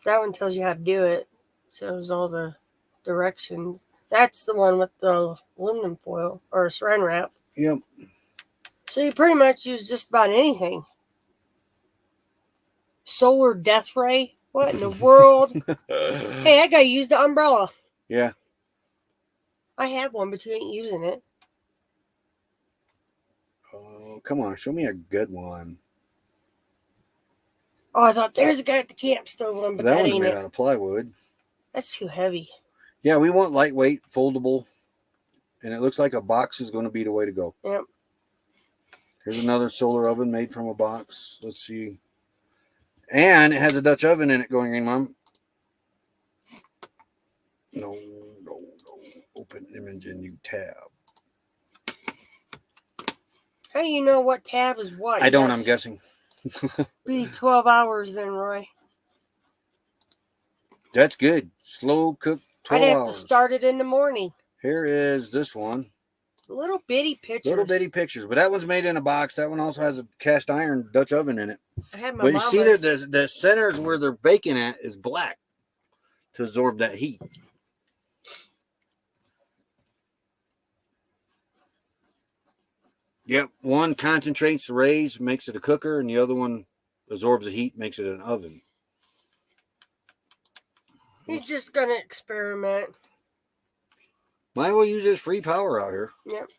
That one tells you how to do it. Shows all the directions. That's the one with the aluminum foil or saran wrap. Yep. So you pretty much use just about anything. Solar death ray? What in the world? Hey, I gotta use the umbrella. Yeah. I have one, but you ain't using it. Oh, come on, show me a good one. Oh, I thought there's a guy at the camp stove one, but that that one's ain't made it. out of plywood. That's too heavy. Yeah, we want lightweight, foldable, and it looks like a box is going to be the way to go. Yep. Here's another solar oven made from a box. Let's see. And it has a Dutch oven in it going in, Mom. No. Open image in new tab. How do you know what tab is what? I don't, I'm guessing. Be 12 hours then, Roy. That's good. Slow cook 12 I'd have hours. to start it in the morning. Here is this one. Little bitty pictures. Little bitty pictures. But that one's made in a box. That one also has a cast iron Dutch oven in it. I had my But you mama's. see that the centers where they're baking at is black to absorb that heat. Yep. One concentrates the rays, makes it a cooker, and the other one absorbs the heat, makes it an oven. He's just going to experiment. Might well use this free power out here. Yep.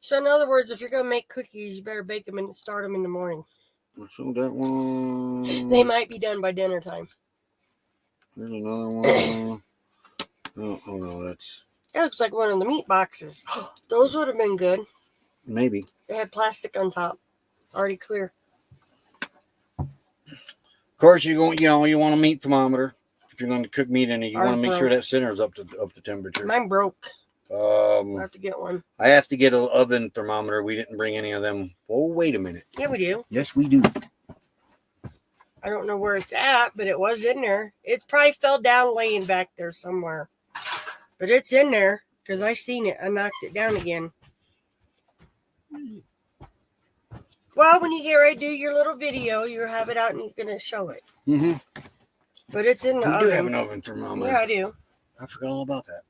So in other words, if you're going to make cookies, you better bake them and start them in the morning. So that one. They might be done by dinner time. There's another one. Oh no, that's. That looks like one of the meat boxes. Those would have been good. Maybe. They had plastic on top. Already clear. Of course, you want a meat thermometer. If you're going to cook meat in it, you want to make sure that center is up to temperature. Mine broke. I have to get one. I have to get an oven thermometer. We didn't bring any of them. Oh, wait a minute. Yeah, we do. Yes, we do. I don't know where it's at, but it was in there. It probably fell down laying back there somewhere. But it's in there because I seen it. I knocked it down again. Well, when you get ready to do your little video, you'll have it out and you're going to show it. Mm-hmm. But it's in the oven. You do have an oven thermometer. Yeah, I do. I forgot all about that.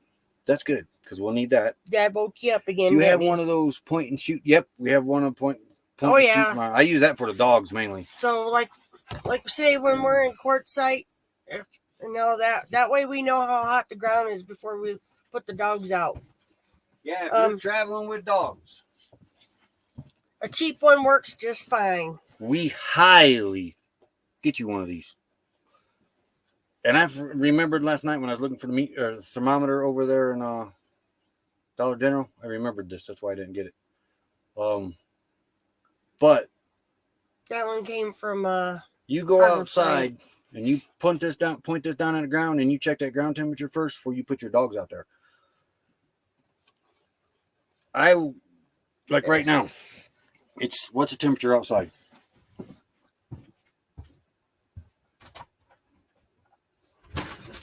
That's good because we'll need that. Dad woke you up again. Do you have one of those point and shoot? Yep, we have one of point Oh, and yeah. shoot. I use that for the dogs mainly. So, like say when we're in quartzsite, that way we know how hot the ground is before we put the dogs out. Yeah, if you're traveling with dogs. A cheap one works just fine. We highly get you one of these. And I've remembered last night when I was looking for the thermometer over there in Dollar General. I remembered this. That's why I didn't get it. But that one came from you go outside and you point this down on the ground, and you check that ground temperature first before you put your dogs out there. Like right now, what's the temperature outside?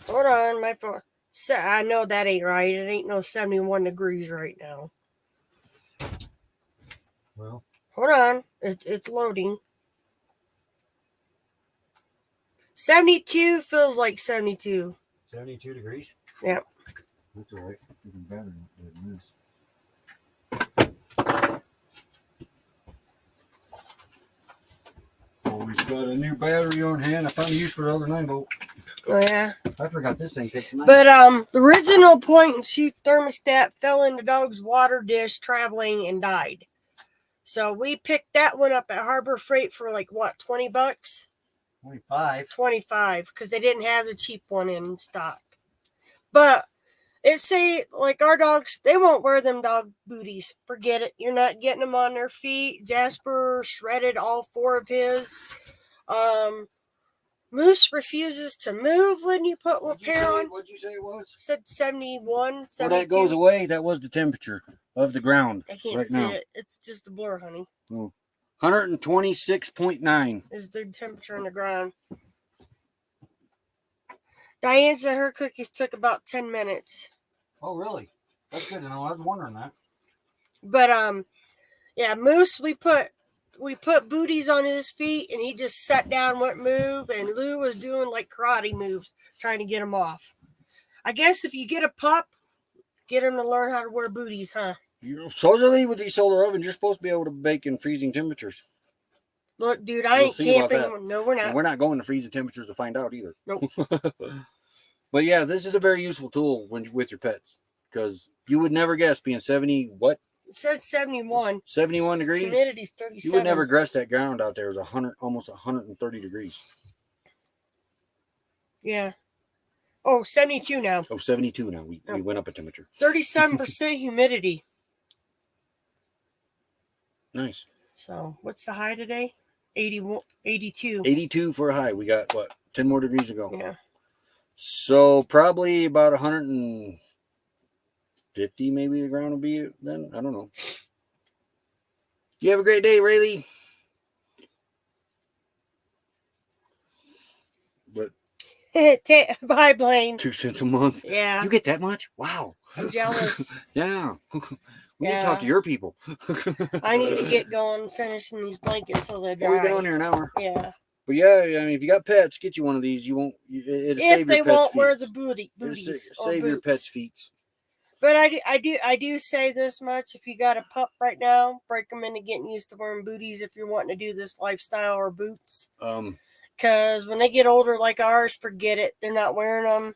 Hold on, my phone. I know that ain't right. It ain't no 71 degrees right now. Well, hold on. It's loading. 72 feels like 72. 72 degrees? Yep. That's all right. Always got a new battery on hand. I found a use for the other 9-volt. Oh, yeah. I forgot this thing takes 9. But the original point and shoot thermostat fell in the dog's water dish traveling and died. So we picked that one up at Harbor Freight for like what, $20? 25. 25, because they didn't have the cheap one in stock. But it say like our dogs, they won't wear them dog booties. Forget it. You're not getting them on their feet. Jasper shredded all 4 of his. Moose refuses to move when you put a pair on. What'd you say it was? Said 71, 72. When that goes away, that was the temperature of the ground I can't right see now. it. It's just a blur, honey. 126.9. Is the temperature on the ground. Diane said her cookies took about 10 minutes. Oh, really? That's good to know. I was wondering that. But yeah, Moose, we put booties on his feet, and he just sat down, wouldn't move, and Lou was doing like karate moves, trying to get him off. I guess if you get a pup, get him to learn how to wear booties, huh? Supposedly with these solar ovens, you're supposed to be able to bake in freezing temperatures. Look, dude, I We'll ain't see about camping. No, we're not. And we're not going to freezing temperatures to find out either. Nope. But yeah, this is a very useful tool with your pets, because you would never guess being 70, what? It says 71. 71 degrees? Humidity's 37. You would never guess that ground out there was 100, almost 130 degrees. Yeah. Oh, 72 now. Oh, 72 now. We went up a temperature. 37% humidity. Nice. So, what's the high today? 81, 82. 82 for a high. We got, what, 10 more degrees to go. Yeah. So, probably about 150 maybe the ground will be then. I don't know. You have a great day, Rayleigh. But Bye, Blaine. 2 cents a month. Yeah. You get that much? Wow. I'm jealous. Yeah. We need to talk to your people. I need to get going finishing these blankets so they're dry. We've been on here an hour. Yeah. But yeah, I mean, if you got pets, get you one of these. You won't. It'll save If they your pets' won't wear feet. the booties or Save your boots. pets' feet. But I do say this much: if you got a pup right now, break them into getting used to wearing booties if you're wanting to do this lifestyle, or boots. Because when they get older like ours, forget it. They're not wearing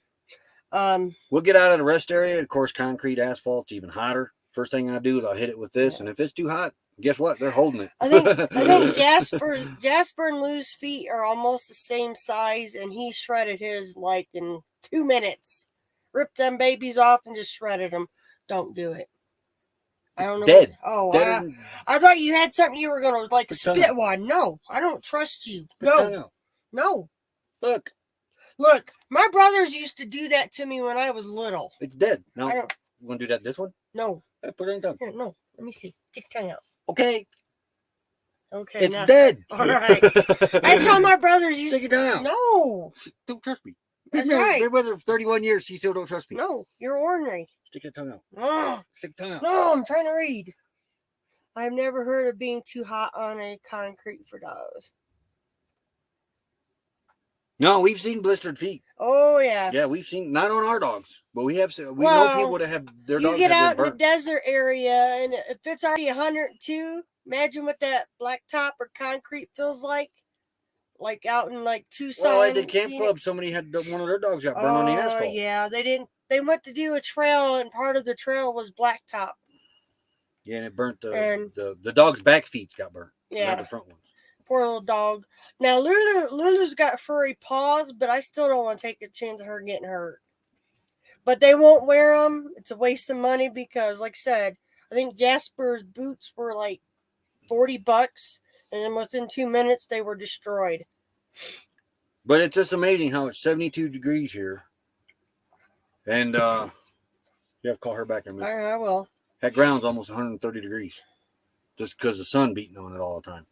them. We'll get out of the rest area. Of course, concrete, asphalt's even hotter. First thing I do is I'll hit it with this, and if it's too hot, guess what? They're holding it. I think Jasper and Lou's feet are almost the same size, and he shredded his like in 2 minutes. Ripped them babies off and just shredded them. Don't do it. I don't know. Dead. Dead. I thought you had something you were gonna like spit one. No, I don't trust you. No. Look, my brothers used to do that to me when I was little. it's dead. No, I don't. You want to do that? This one? No. Put it on tongue. Here, no. Let me see. Stick your tongue out. Okay. Okay. It's dead. All right. That's how my brothers used to. Stick it down. No. Don't trust me. That's right. Been with her for 31 years. You still don't trust me. No, you're ornery. Stick your tongue out. No. Stick your tongue out. No, I'm trying to read. I've never heard of being too hot on a concrete for dogs. No, we've seen blistered feet. Oh, yeah. Yeah, we've seen, not on our dogs, but we know people that have their dogs. You get out in the desert area, and if it's already 102, imagine what that blacktop or concrete feels like out in like Tucson. Well, at the camp club, somebody had one of their dogs got burned on the asphalt. Yeah, they went to do a trail, and part of the trail was blacktop. Yeah, and it burnt the dog's back feet got burnt. Yeah, not the front ones. Poor little dog. Now Lulu's got furry paws, but I still don't want to take a chance of her getting hurt. But they won't wear them. It's a waste of money because, like I said, I think Jasper's boots were like $40, and then within 2 minutes they were destroyed. But it's just amazing how it's 72 degrees here, and you have to call her back in a minute. I will. That ground's almost 130 degrees, just because the sun beating on it all the time.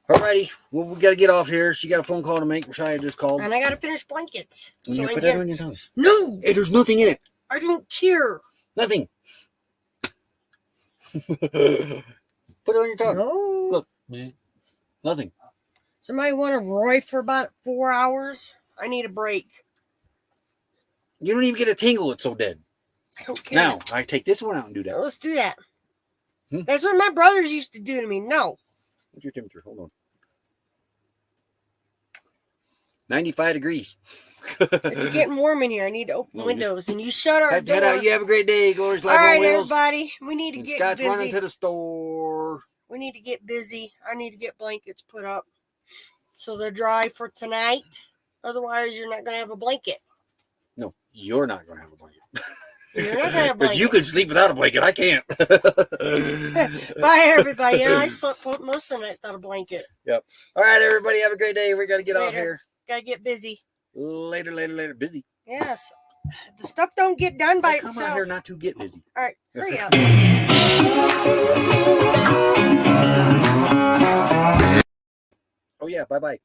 Alrighty, well, we got to get off here. She got a phone call to make. Rashia just called. And I got to finish blankets. So put that on your tongue. No. Hey, there's nothing in it. I don't care. Nothing. Put it on your tongue. No. Look. Nothing. Somebody want to Roy for about 4 hours? I need a break. You don't even get a tingle. It's so dead. I don't care. Now, I take this one out and do that. Let's do that. That's what my brothers used to do to me. No. What's your temperature? Hold on. 95 degrees. It's getting warm in here. I need to open No, windows, and you shut our Head door. out. You have a great day. Glorious All Life on right, Wheels. everybody. We need to And get Scott's running busy. to the store. We need to get busy. I need to get blankets put up so they're dry for tonight. Otherwise, you're not going to have a blanket. No, you're not going to have a blanket. You're not going to have a But blanket. you can sleep without a blanket. I can't. Bye, everybody. Yeah, I slept most of the night without a blanket. Yep. All right, everybody. Have a great day. We got to get off Later. here. Got to get busy. Later. Busy. Yes. The stuff don't get done by I come itself. out here not to get busy. All right, hurry up. Oh, yeah. Bye-bye.